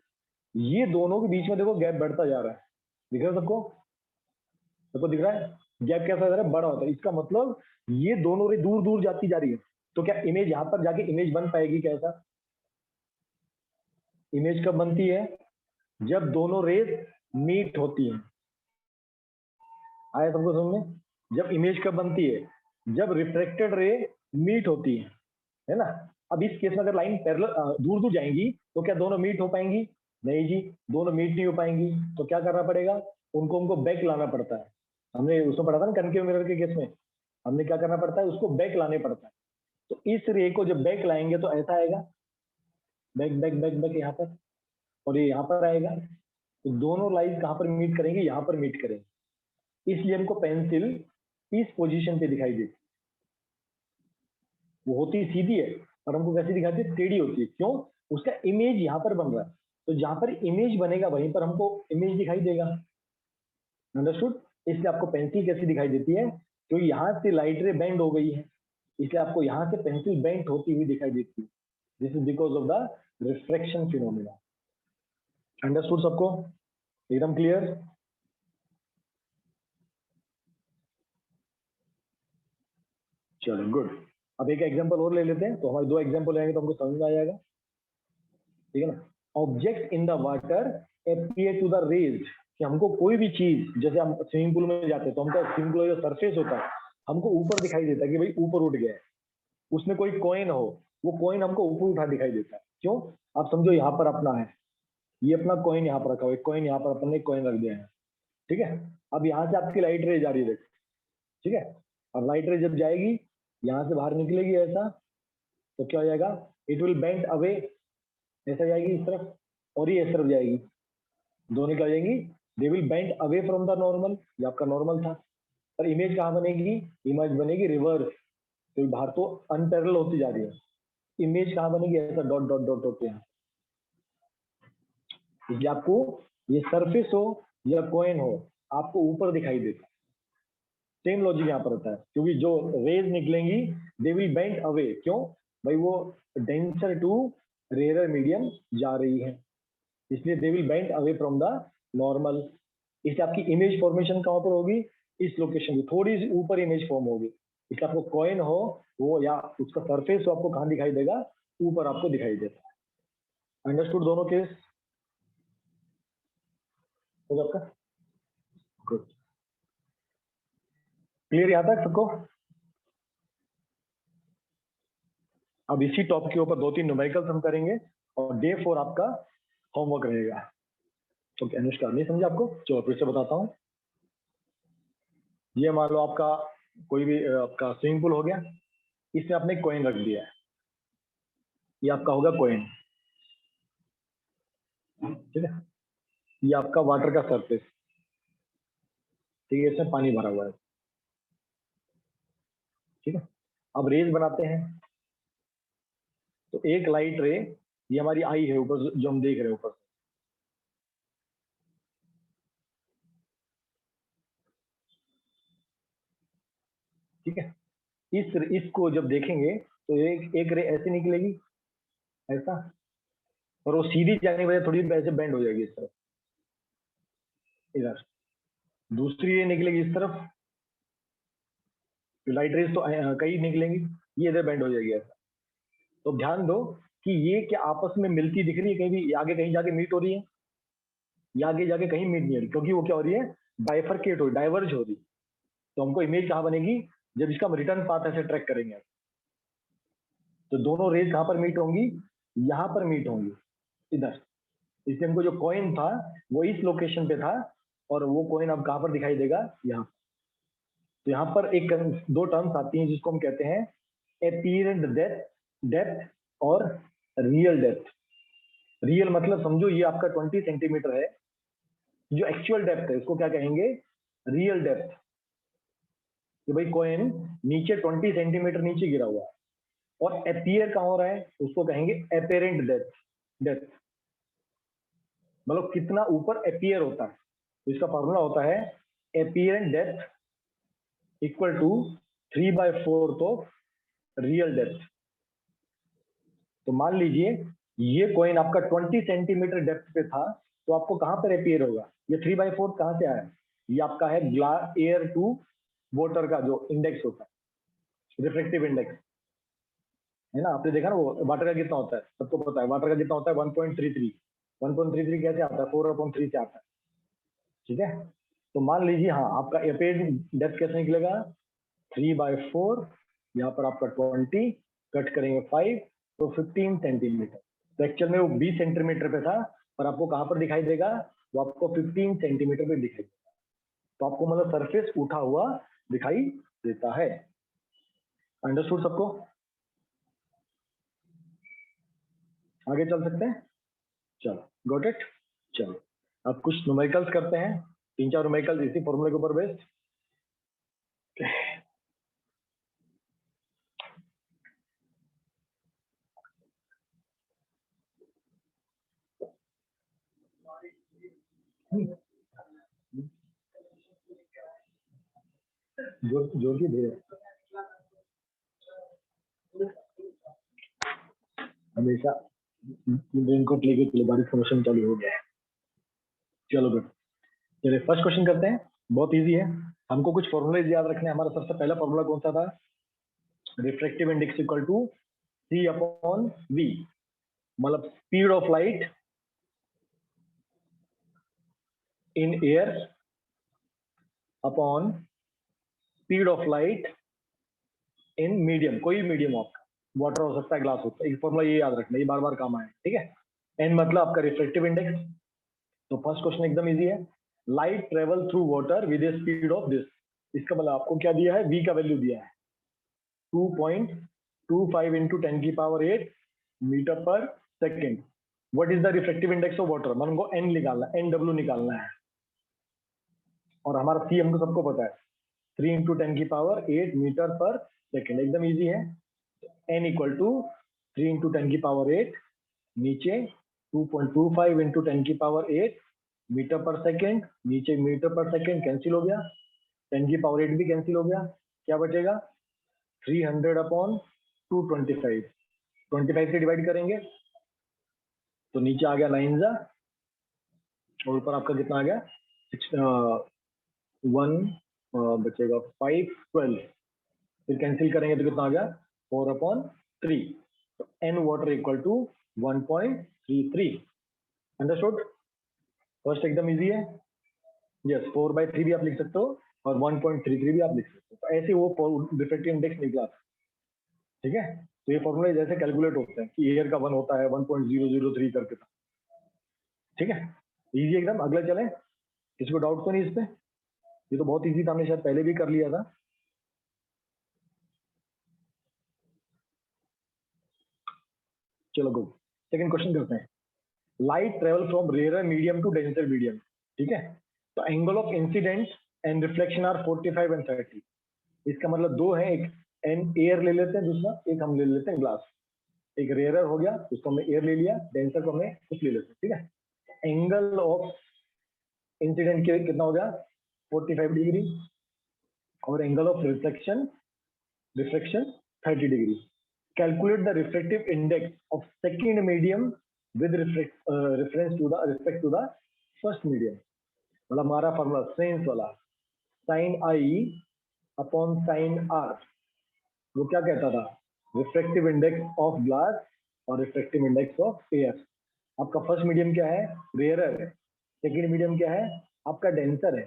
ये दोनों के बीच में देखो गैप बढ़ता जा रहा है, दिख रहा है सबको, सबको दिख रहा है, गैप कैसा जा रहा है, बड़ा होता है। इसका मतलब ये दोनों रे दूर दूर जाती जा रही है, तो क्या इमेज यहाँ पर जाके इमेज बन पाएगी, कैसा इमेज कब बनती है, जब दोनों रेज मीट होती हैं। आया सबको समझ में, जब इमेज कब बनती है, जब रिफ्लेक्टेड रे मीट होती है ना। अब इस केस में अगर लाइन पैरेलल दूर दूर जाएंगी तो क्या दोनों मीट हो पाएंगी, नहीं जी, दोनों मीट नहीं हो पाएंगी, तो क्या करना पड़ेगा, उनको बैक लाना पड़ता है। हमने उसमें पढ़ा था ना कनकेव मिरर के केस में, हमने क्या करना पड़ता है, उसको बैक लाने पड़ता है। तो इस रे को जब बैक लाएंगे तो ऐसा आएगा, बैक बैक बैक बैक यहाँ पर, और ये यहाँ पर आएगा, तो दोनों लाइन कहाँ पर मीट करेंगे, यहाँ पर मीट करेंगे, इसलिए हमको पेंसिल इस पोजीशन पे दिखाई देती, वो होती सीधी है और हमको कैसी दिखाती है, टेढ़ी होती है। क्यों, उसका इमेज यहाँ पर बन रहा है, तो जहां पर इमेज बनेगा वहीं पर हमको इमेज दिखाई देगा, अंडरस्टूड। इसलिए आपको पेंसिल कैसी दिखाई देती है, तो यहाँ से लाइट रे बेंड हो गई है, इसलिए आपको यहाँ से पेंसिल बेंड होती हुई दिखाई देती है। This is because of the reflection phenomena, understood सबको। एकदम क्लियर? चलो गुड। अब एक एग्जांपल और ले लेते हैं, तो हमारे 2 एग्जांपल आएंगे तो हमको समझ में आ जाएगा, ठीक है ना। Object in the water appear to the rays, कि हमको कोई भी चीज, जैसे हम स्विमिंग पूल में जाते हैं तो हमको स्विमिंग पूल का जो सरफेस होता है हमको ऊपर दिखाई देता है कि भाई ऊपर उठ गया है। उसमें कोई कॉइन हो, वो कॉइन हमको ऊपर उठा दिखाई देता है। क्यों? आप समझो यहाँ पर अपना है, ये अपना कॉइन यहाँ पर रखा हुआ है, कॉइन यहाँ पर अपन ने कॉइन रख दिया है, ठीक है। अब यहाँ से आपकी लाइट रे जा रही है, ठीक है। अब लाइट रे जब जाएगी यहाँ से बाहर निकलेगी ऐसा, तो क्या हो जाएगा, इट विल बेंड अवे, ऐसा जाएगी इस तरफ और ये इस तरफ जाएगी, दोनों क्या हो जाएंगी, they will bend away from the normal. ये आपका नॉर्मल था, पर इमेज कहाँ बनेगी, इमेज बनेगी रिवर्स, तो बाहर तो अनपैरेलल होती जा रही है, इमेज कहाँ बनेगी, ऐसा डॉट डॉट डॉट डॉट यहाँ। इसलिए आपको ये सरफेस हो या कॉइन हो आपको ऊपर दिखाई देता है। सेम लॉजिक यहाँ पर होता है, क्योंकि जो रेज निकलेंगी दे विल बेंड अवे, क्यों भाई, वो डेंसर टू रेयर मीडियम जा रही है, इसलिए they will bend away from the normal. इसलिए आपकी इमेज फॉर्मेशन कहाँ पर होगी, इस लोकेशन की थोड़ी सी ऊपर इमेज फॉर्म होगी। इसलिए आपको कॉइन हो वो या उसका सरफेस हो आपको कहाँ दिखाई देगा, ऊपर आपको दिखाई देता है। अंडरस्टूड दोनों केस हो आपका? गुड, क्लियर यहाँ तक सबको? अब इसी टॉपिक के ऊपर 2-3 न्यूमेरिकल्स हम करेंगे और डे 4 आपका होमवर्क रहेगा। ओके अनुष्का, नहीं समझा आपको? चलो फिर से बताता हूँ। ये मान लो आपका कोई भी आपका स्विमिंग पूल हो गया, इसमें आपने कॉइन रख दिया है, ये आपका होगा कॉइन, ठीक है। ये आपका वाटर का सरफेस, ठीक है, इसमें पानी भरा हुआ है, ठीक है। अब रेज बनाते हैं, तो एक लाइट रे, ये हमारी आई है ऊपर जो हम देख रहे हैं ऊपर, ठीक है। इसको जब देखेंगे तो एक रे ऐसे निकलेगी ऐसा, और वो सीधी जाने की वजह थोड़ी ऐसे बेंड हो जाएगी इस तरफ, इधर। दूसरी रे निकलेगी इस तरफ, लाइट रेज तो कई निकलेंगी, ये इधर बेंड हो जाएगी ऐसा। तो ध्यान दो कि ये क्या आपस में मिलती दिख रही है, कहीं भी आगे कहीं जाके मीट हो रही है, या आगे जाके कहीं मीट नहीं हो रही, क्योंकि वो क्या हो रही है, बाइफरकेट हो रही, डाइवर्ज हो रही। तो हमको इमेज कहाँ बनेगी, जब इसका हम रिटर्न पाथ ऐसे ट्रैक करेंगे, तो दोनों रेज कहाँ पर मीट होंगी, यहाँ पर मीट होंगी इधर। इसलिए हमको जो कॉइन था वो इस लोकेशन पे था, और वो कॉइन अब कहाँ पर दिखाई देगा, यहाँ। तो यहाँ पर एक 2 टर्म्स आती हैं जिसको हम कहते हैं एपीरेंट डेप्थ और रियल डेप्थ। रियल मतलब समझो ये आपका 20 सेंटीमीटर है, जो एक्चुअल डेप्थ है उसको क्या कहेंगे, रियल डेप्थ। कि भाई कॉइन नीचे 20 सेंटीमीटर नीचे गिरा हुआ है, और अपीयर कहाँ हो रहा है उसको कहेंगे अपेरेंट डेप्थ, मतलब कितना ऊपर अपीयर होता है। तो इसका फॉर्मूला होता है apparent depth equal to 3/4 of real depth. तो मान लीजिए ये कॉइन आपका 20 सेंटीमीटर डेप्थ पे था, तो आपको कहां पर अपीयर होगा, ये 3/4 कहां से आया, ये आपका है ग्लास एयर टू वाटर का जो इंडेक्स होता है, रिफ्लेक्टिव इंडेक्स, है ना। आपने देखा ना वो वाटर का कितना होता है, सबको पता है वाटर का कितना होता है, 1.33। 1.33 कैसे आता है, 4/3 से आता है, ठीक है। तो मान लीजिए हाँ आपका एपेड डेप्थ कैसे निकलेगा, 3/4, यहाँ पर आपका 20 कट करेंगे 5, तो 15 सेंटीमीटर। तो एक्चुअल में वो 20 सेंटीमीटर पे था, पर आपको कहाँ पर दिखाई देगा, वो आपको 15 सेंटीमीटर पे दिखाई देगा। तो आपको मतलब सरफेस उठा हुआ दिखाई देता है। अंडरस्टूड सबको? आगे चल सकते हैं, चलो गॉट इट। चलो अब कुछ न्यूमेरिकल्स करते हैं, 3-4 न्यूमेरिकल्स इसी फॉर्मूले के ऊपर बेस्ड। जोर की धीरे, हमेशा रेनकोट लेके चलो, बारिश का मौसम चालू हो गया है। चलो गुड। चलिए फर्स्ट क्वेश्चन करते हैं, बहुत इजी है। हमको कुछ फॉर्मूले याद रखने हैं। हमारा सबसे पहला फॉर्मूला कौन सा था? Refractive index equal to C upon V, मतलब speed of light in air upon speed of light in medium, कोई मीडियम आपका, वाटर हो सकता है, ग्लास हो सकता है। फॉर्मूला ये याद रखना, ये बार बार काम आए, ठीक है। एन मतलब आपका रिफ्रैक्टिव इंडेक्स। तो फर्स्ट क्वेश्चन एकदम इजी है। Light travel through water with A speed of this, इसका मतलब आपको क्या दिया है? V का वैल्यू दिया है 2.25 इंटू 10 की पावर 8 मीटर पर second. What is the refractive index of water? मतलब हमको N निकालना, NW निकालना है, और हमारा C हमको सबको पता है 3 इंटू 10 की पावर 8 मीटर पर सेकेंड। एकदम इजी है। N इक्वल टू 3 इंटू 10 की पावर 8, नीचे 2.25 इंटू 10 की पावर 8 मीटर पर सेकेंड, नीचे मीटर पर सेकेंड कैंसिल हो गया, 10 की पावर 8 भी कैंसिल हो गया, क्या बचेगा? 300 अपॉन 225, 25 से डिवाइड करेंगे तो नीचे आ गया 9 जा, और ऊपर आपका कितना आ गया? 1 बचेगा 5, 12, फिर कैंसिल करेंगे तो कितना आ गया? 4 अपॉन 3। तो N water equal to 1.33। Understood? First एकदम इजी है। यस, 4/3 भी आप लिख सकते हो और 1.33 भी आप लिख सकते हो। तो ऐसे वो रिफ्रैक्टिव इंडेक्स निकला, ठीक है। तो ये फॉर्मूला जैसे कैलकुलेट होते हैं कि एयर का 1 होता है 1.003 करके, ठीक है। इजी एकदम। अगला चलें, किसी को डाउट तो नहीं इस पे? ये तो बहुत इजी था, हमने शायद पहले भी कर लिया था। चलो गुड, सेकंड क्वेश्चन करते हैं। Light travel from rare medium to denser medium, ठीक है। तो angle of incident and reflection are 45 and 30। इसका मतलब दो है, एक एयर ले लेते हैं, दूसरा एक हम ले लेते हैं ग्लास। एक रेयरर हो गया, उसको हमने एयर ले लिया, डेंसर को हमें कुछ ले लेते हैं, ठीक है। एंगल ऑफ इंसिडेंट के कितना हो गया? 45 डिग्री, और angle of reflection 30 degree. Calculate the refractive index of second medium with reference to the respect to the first medium. मतलब हमारा फॉर्मूला सेंस वाला, साइन आई अपॉन साइन आर, वो क्या कहता था? रिफ्रैक्टिव इंडेक्स ऑफ ग्लास और refractive index of air. आपका first medium क्या है? रेयरर है। सेकेंड मीडियम क्या है? आपका डेंसर है,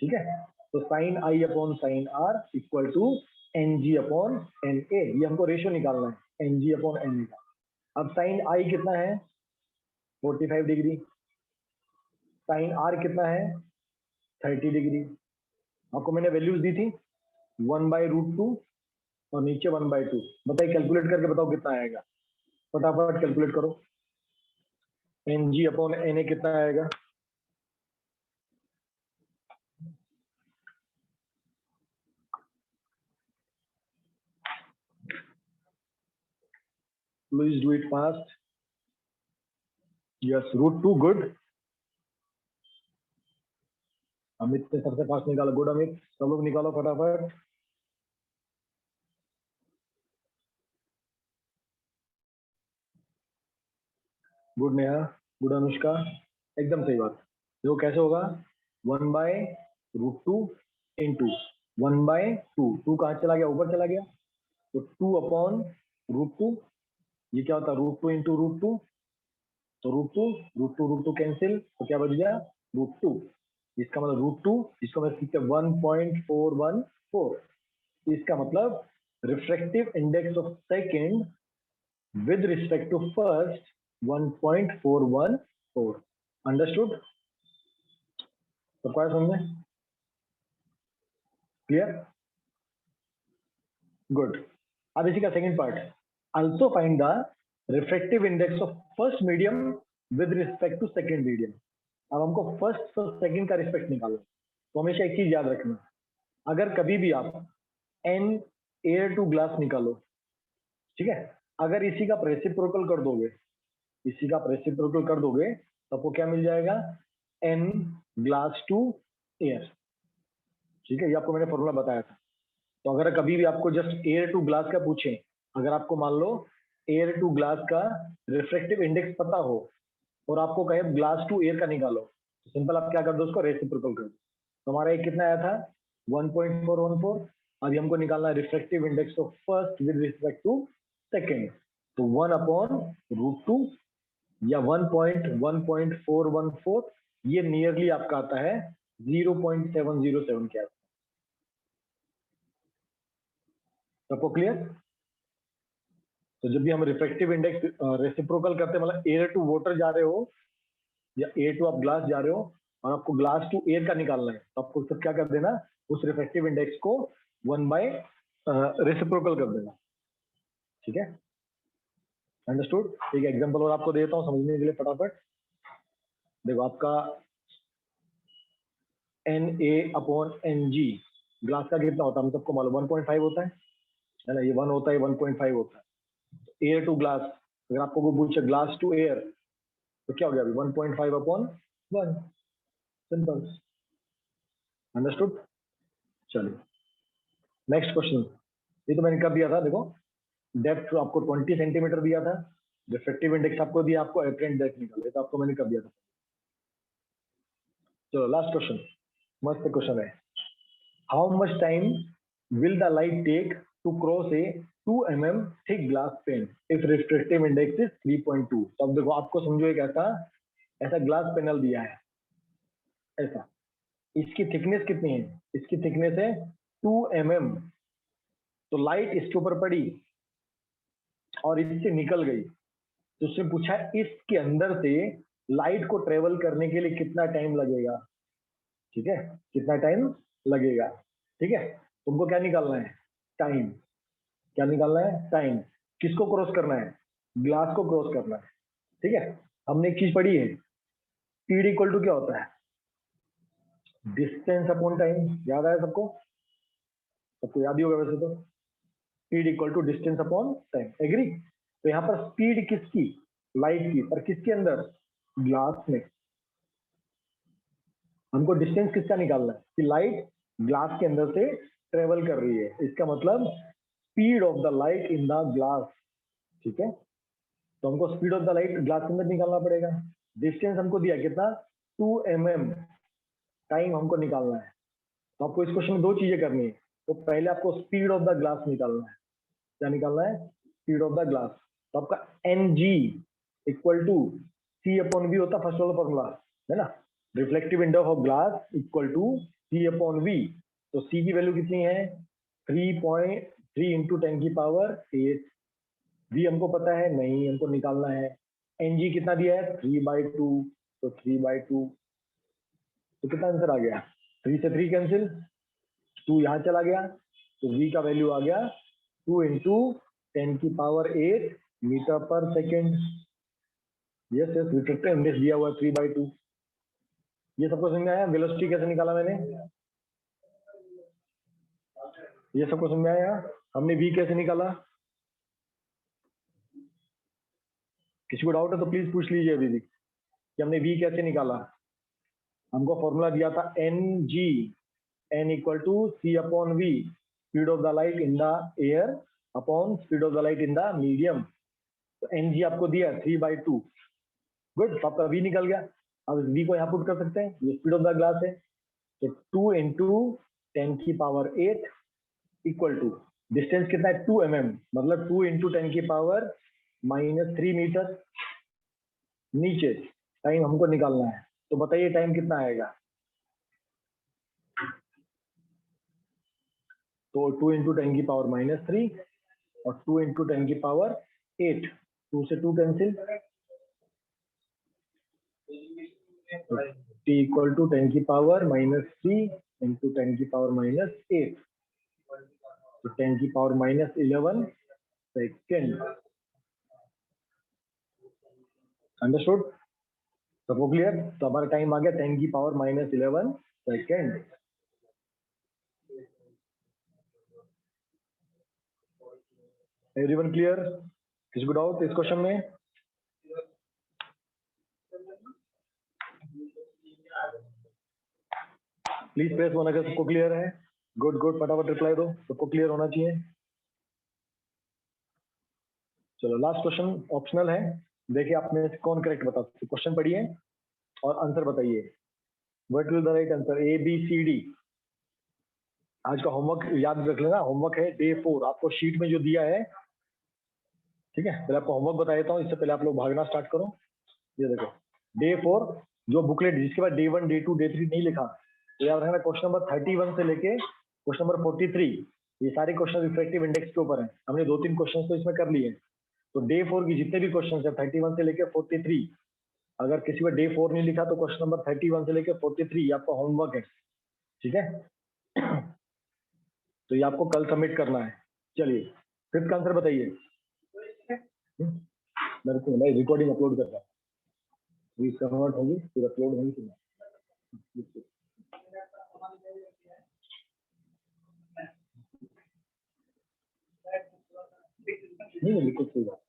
ठीक है। तो sine I upon sine are equal to N G upon N A, ये हमको रेशियो निकालना है, N G upon N A का। अब साइन आई कितना है? 45 डिग्री। साइन आर कितना है? 30 डिग्री। आपको मैंने वैल्यूज दी थी 1/√2 और नीचे 1/2। बताइए, कैलकुलेट करके बताओ कितना आएगा, फटाफट कैलकुलेट करो। N G upon N A कितना आएगा? Please do it fast. Yes, √2, good. Amit ने सबसे फास्ट निकाला, गुड अमित। सब लोग निकालो फटाफट। गुड नेहा, गुड अनुष्का, एकदम सही बात। देखो कैसे होगा? 1/√2 इंटू 1/2। 2 कहाँ चला गया? ऊपर चला गया, तो 2 अपॉन √2। ये क्या होता है? √2 इंटू √2, तो √2 कैंसिल, तो क्या बच गया? √2। इसका मतलब √2, इसको मैं सीखते 1.414। इसका मतलब refractive index of second with respect to first 1.414। Understood? सबको समझ में? क्लियर? गुड। अब इसी का second part, also find the refractive index of first medium with respect to second medium. अब हमको फर्स्ट और सेकंड का रिस्पेक्ट निकालना। तो हमेशा एक चीज याद रखना, अगर कभी भी आप एन एयर टू ग्लास निकालो, ठीक है, अगर इसी का रेसिप्रोकल कर दोगे, इसी का रेसिप्रोकल कर दोगे, तो आपको क्या मिल जाएगा? एन ग्लास टू एयर, ठीक है। ये आपको मैंने फॉर्मूला बताया था। तो अगर कभी भी आपको जस्ट एयर टू ग्लास का पूछे, अगर आपको मान लो एयर टू ग्लास का रिफ्रैक्टिव इंडेक्स पता हो और आपको कहे ग्लास टू एयर का निकालो, सिंपल आप क्या कर दो, उसको रेसिप्रोकल कर दो। तो हमारा एक कितना आया था 1.414। अभी हमको निकालना है refractive index of first with respect to second. तो 1/√2 या 1.414, ये नियरली आपका आता है 0.707 के आसपास। सबको क्लियर? तो जब भी हम रिफ्रैक्टिव इंडेक्स रेसिप्रोकल करते हैं, मतलब एयर टू वाटर जा रहे हो या एयर टू आप ग्लास जा रहे हो और आपको ग्लास टू एयर का निकालना है, तो आपको सब क्या कर देना, उस रिफ्रैक्टिव इंडेक्स को 1 बाय रेसिप्रोकल कर देना। ठीक है, अंडरस्टूड? एक एग्जांपल और आपको देता हूँ समझने के लिए फटाफट। देखो आपका Na/Ng ग्लास का कितना होता है, हम सबको मालूम 1.5 होता है ना, ये 1 होता है, 1.5 होता है। एयर टू ग्लास, अगर आपको कोई पूछे ग्लास टू एयर, तो क्या हो गया अभी 1.5/1, सिंपल। अंडरस्टूड? चलिए नेक्स्ट क्वेश्चन। ये तो मैंने कर दिया था। देखो डेप्थ आपको 20 सेंटीमीटर दिया था, रिफ्रैक्टिव इंडेक्स आपको दिया, आपको अपरेंट डेप्थ निकाले, तो आपको मैंने कर दिया था। चलो लास्ट क्वेश्चन, मस्त क्वेश्चन है। How much time will the light take to cross a 2 mm thick glass pane if refractive index is 3.2? तो अब देखो आपको समझो एक ऐसा ग्लास पैनल दिया है, ऐसा, इसकी थिकनेस कितनी है? इसकी थिकनेस है 2 mm। तो लाइट इसके ऊपर पड़ी और इससे निकल गई, तो उसने पूछा इसके अंदर से लाइट को ट्रेवल करने के लिए कितना टाइम लगेगा। ठीक है, कितना टाइम लगेगा। ठीक है, तुमको क्या निकालना है, टाइम। क्या निकालना है, टाइम। किसको क्रॉस करना है, ग्लास को क्रॉस करना है। ठीक है, हमने एक चीज पढ़ी है, स्पीड इक्वल टू क्या होता है, डिस्टेंस अपॉन टाइम। याद आया सबको? सबको याद ही होगा वैसे तो। Speed equal to distance upon time, agree? तो यहाँ पर स्पीड किसकी, लाइट की, पर किसके अंदर, ग्लास में। हमको डिस्टेंस किसका निकालना है, कि लाइट ग्लास के अंदर से ट्रेवल कर रही है, इसका मतलब speed of the light in the glass. ठीक है, तो हमको speed of the light glass के अंदर निकालना पड़ेगा। डिस्टेंस हमको दिया कितना, 2 mm। टाइम हमको निकालना है। तो आपको इस क्वेश्चन में दो चीजें करनी है। तो पहले आपको स्पीड ऑफ द ग्लास निकालना है। क्या निकालना है, स्पीड ऑफ द ग्लास। तो आपका Ng इक्वल टू C/V होता फर्स्ट वाला फॉर्मूला, है ना, reflective index of glass equal to C/V। तो C की वैल्यू कितनी है, 3.3 इंटू 10⁸। V हमको पता है नहीं, हमको निकालना है। Ng कितना दिया है, 3/2, तो 3/2। तो कितना आंसर आ गया, 3 से 3 कैंसिल, 2 यहाँ चला गया, तो V का वैल्यू आ गया 2 इंटू 10⁸ मीटर पर second. Yes yes, refractive index दिया हुआ है 3/2। ये सबको समझ में आया, वेलोसिटी कैसे निकाला मैंने, ये सबको समझ में आया। हमने V कैसे निकाला, किसी को डाउट है तो प्लीज पूछ लीजिए अभी भी कि हमने V कैसे निकाला। हमको फॉर्मूला दिया था Ng, N equal to C/V, speed of the light in the air upon speed of the light in the medium. तो Ng आपको दिया 3/2। गुड, तो आपका V निकल गया। अब इस V को यहाँ पुट कर सकते हैं, ये स्पीड ऑफ द ग्लास है। तो 2 इंटू 10⁸ इक्वल टू डिस्टेंस कितना है, 2 mm, मतलब 2 इंटू 10⁻³ मीटर। नीचे टाइम हमको निकालना है, तो बताइए टाइम कितना आएगा। तो 2 इंटू 10⁻³ और 2 इंटू 10⁸, 2 से 2 cancel, t equal to 10⁻³ into 10⁻⁸, तो 10⁻11 सेकेंड। अंडरस्टूड? सबको क्लियर? तो हमारा टाइम आ गया 10⁻11 सेकेंड। Everyone clear? किसी को डाउट इस क्वेश्चन में? प्लीज प्रेस वन अगर सबको क्लियर है। गुड गुड, फटाफट रिप्लाई दो, सबको क्लियर होना चाहिए। चलो लास्ट क्वेश्चन ऑप्शनल है, देखिए आप में से कौन करेक्ट बता सकते। क्वेश्चन पढ़िए और आंसर बताइए। What will the right answer? A B C D. आज का होमवर्क याद रख लेना, होमवर्क है डे 4, आपको शीट में जो दिया है, ठीक है। पहले आपको होमवर्क बता देता हूँ, इससे पहले आप लोग भागना स्टार्ट करो। ये देखो डे 4 जो बुकलेट जिसके बाद डे 1 डे 2 डे 3 नहीं लिखा, तो याद रखना क्वेश्चन नंबर 31 से लेके क्वेश्चन नंबर 43 ये सारे क्वेश्चन रिफ्रैक्टिव इंडेक्स के ऊपर है। हमने 2-3 क्वेश्चन तो इसमें कर लिए। तो डे 4 की जितने भी क्वेश्चन है 31 से लेके 43, अगर किसी को डे 4 नहीं लिखा तो क्वेश्चन नंबर 31 से लेके 43 आपका होमवर्क है, ठीक है। तो ये आपको कल सबमिट करना है। चलिए फिफ्थ आंसर बताइए। मेरे को मैं रिकॉर्डिंग अपलोड कर रहा हूँ, कन्वर्ट होगी फिर अपलोड होगी फिर नहीं बिल्कुल सही बात।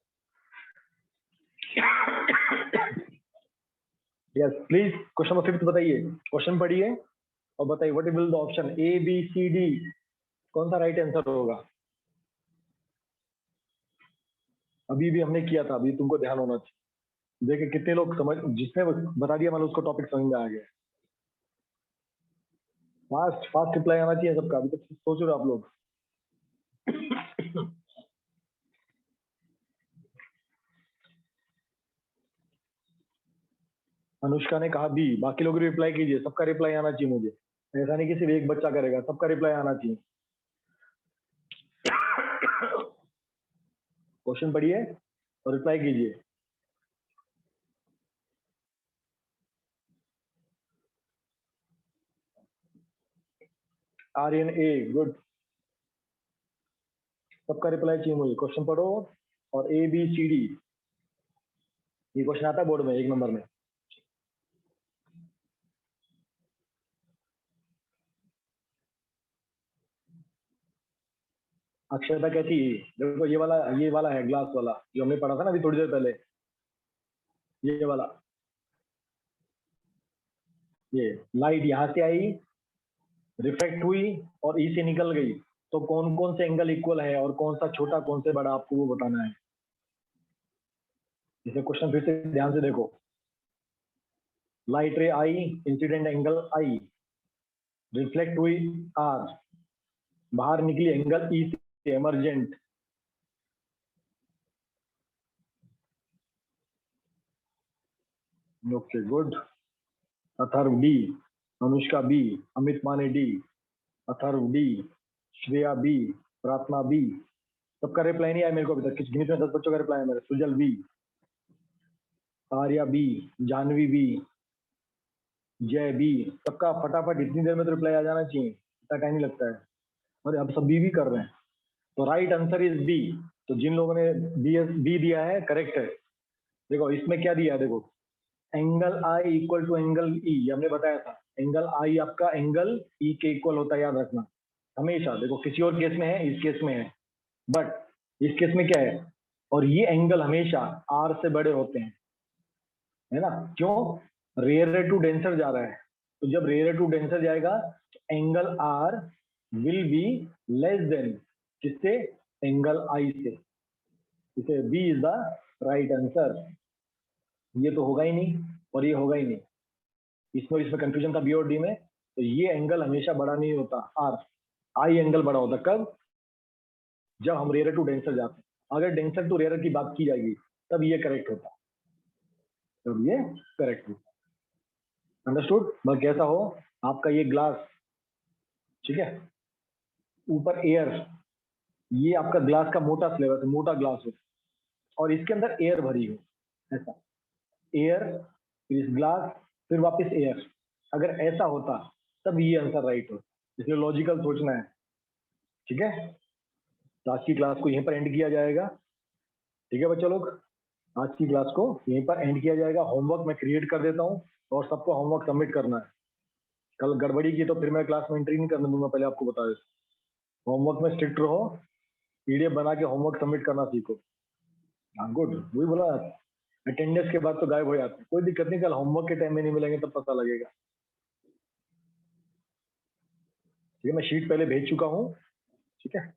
यस प्लीज क्वेश्चन नंबर 5 बताइए। क्वेश्चन पढ़िए और बताइए what will the option A B C D, कौन सा राइट आंसर होगा। अभी भी हमने किया था, अभी तुमको ध्यान होना चाहिए। देखिए कितने लोग समझ, जिसने बता दिया मतलब उसको टॉपिक समझ में आ गया। फास्ट फास्ट रिप्लाई आना चाहिए सबका। अभी तक सोच रहे हो आप लोग। अनुष्का ने कहा बी, बाकी लोग रिप्लाई कीजिए, सबका रिप्लाई आना चाहिए मुझे। ऐसा नहीं कि सिर्फ एक बच्चा करेगा, सबका रिप्लाई आना चाहिए। क्वेश्चन पढ़िए और रिप्लाई कीजिए। आर्यन ए, गुड, सबका रिप्लाई चाहिए मुझे। क्वेश्चन पढ़ो और ए बी सी डी, ये क्वेश्चन आता है बोर्ड में 1 नंबर में। अक्षरता कहती है देखो ये वाला है ग्लास वाला जो हमने पढ़ा था ना अभी थोड़ी देर पहले, ये वाला। ये लाइट यहाँ से आई, रिफ्लेक्ट हुई और ई से निकल गई, तो कौन कौन से एंगल इक्वल है और कौन सा छोटा कौन से बड़ा, आपको वो बताना है। इसे क्वेश्चन फिर से ध्यान से देखो। Light ray i, incident angle i, reflect हुई आर, बाहर निकली एंगल ई से emergent. Okay good. Atharva D, Anushka B, Amit Mane D, Atharva D, Shreya B, Prarthana B. सबका रिप्लाई नहीं आया मेरे को अभी तक। किस गिनती में 10 बच्चों का रिप्लाई है मेरे। Sujal B, Arya B, Janvi B, Jay B. सबका फटाफट इतनी देर में तो रिप्लाई आ जाना चाहिए, इतना टाइम नहीं लगता है। और अब सब बी कर रहे हैं। तो राइट आंसर इज बी। तो जिन लोगों ने बी दिया है करेक्ट है। देखो इसमें क्या दिया है, देखो angle I equal to angle e, हमने बताया था। एंगल आई आपका एंगल ई के इक्वल होता है, याद रखना हमेशा। देखो किसी और केस में है, इस केस में है, बट इस केस में क्या है, और ये एंगल हमेशा आर से बड़े होते हैं, है ना। क्यों? रेयर टू डेंसर जा रहा है, तो जब रेयर टू डेंसर जाएगा तो angle r will be less than किससे, एंगल आई से। इसे B is the right answer. ये तो होगा ही नहीं और ये होगा ही नहीं, इसमें कंफ्यूजन था बी और डी में। तो ये एंगल हमेशा बड़ा नहीं होता, आर आई एंगल बड़ा होता कब, जब हम रेयर टू डेंसर जाते हैं। अगर डेंसर टू रेयर की बात की जाएगी तब ये करेक्ट होता, तब ये करेक्ट होता। अंडरस्टूड। बस कैसा हो आपका ये ग्लास, ठीक है, ऊपर एयर, ये आपका ग्लास का मोटा फ्लेवर है, मोटा ग्लास हो और इसके अंदर एयर भरी हो, ऐसा एयर, फिर इस ग्लास, फिर वापस एयर। अगर ऐसा होता तब ये आंसर राइट हो, इसलिए लॉजिकल सोचना है, ठीक है। तो आज की क्लास को यहीं पर एंड किया जाएगा, ठीक है बच्चों लोग। आज की क्लास को यहीं पर एंड किया जाएगा। होमवर्क मैं क्रिएट कर देता हूँ और सबको होमवर्क सबमिट करना है। कल गड़बड़ी की तो फिर मैं क्लास में एंट्री नहीं करने दूंगा, पहले आपको बता देता। होमवर्क में स्ट्रिक्ट रहो, पीडीएफ बना के होमवर्क सबमिट करना सीखो। हाँ गुड, वही बोला, अटेंडेंस के बाद तो गायब हो जाते हैं। कोई दिक्कत नहीं, कल होमवर्क के टाइम में नहीं मिलेंगे तब पता लगेगा, ठीक है। मैं शीट पहले भेज चुका हूँ, ठीक है।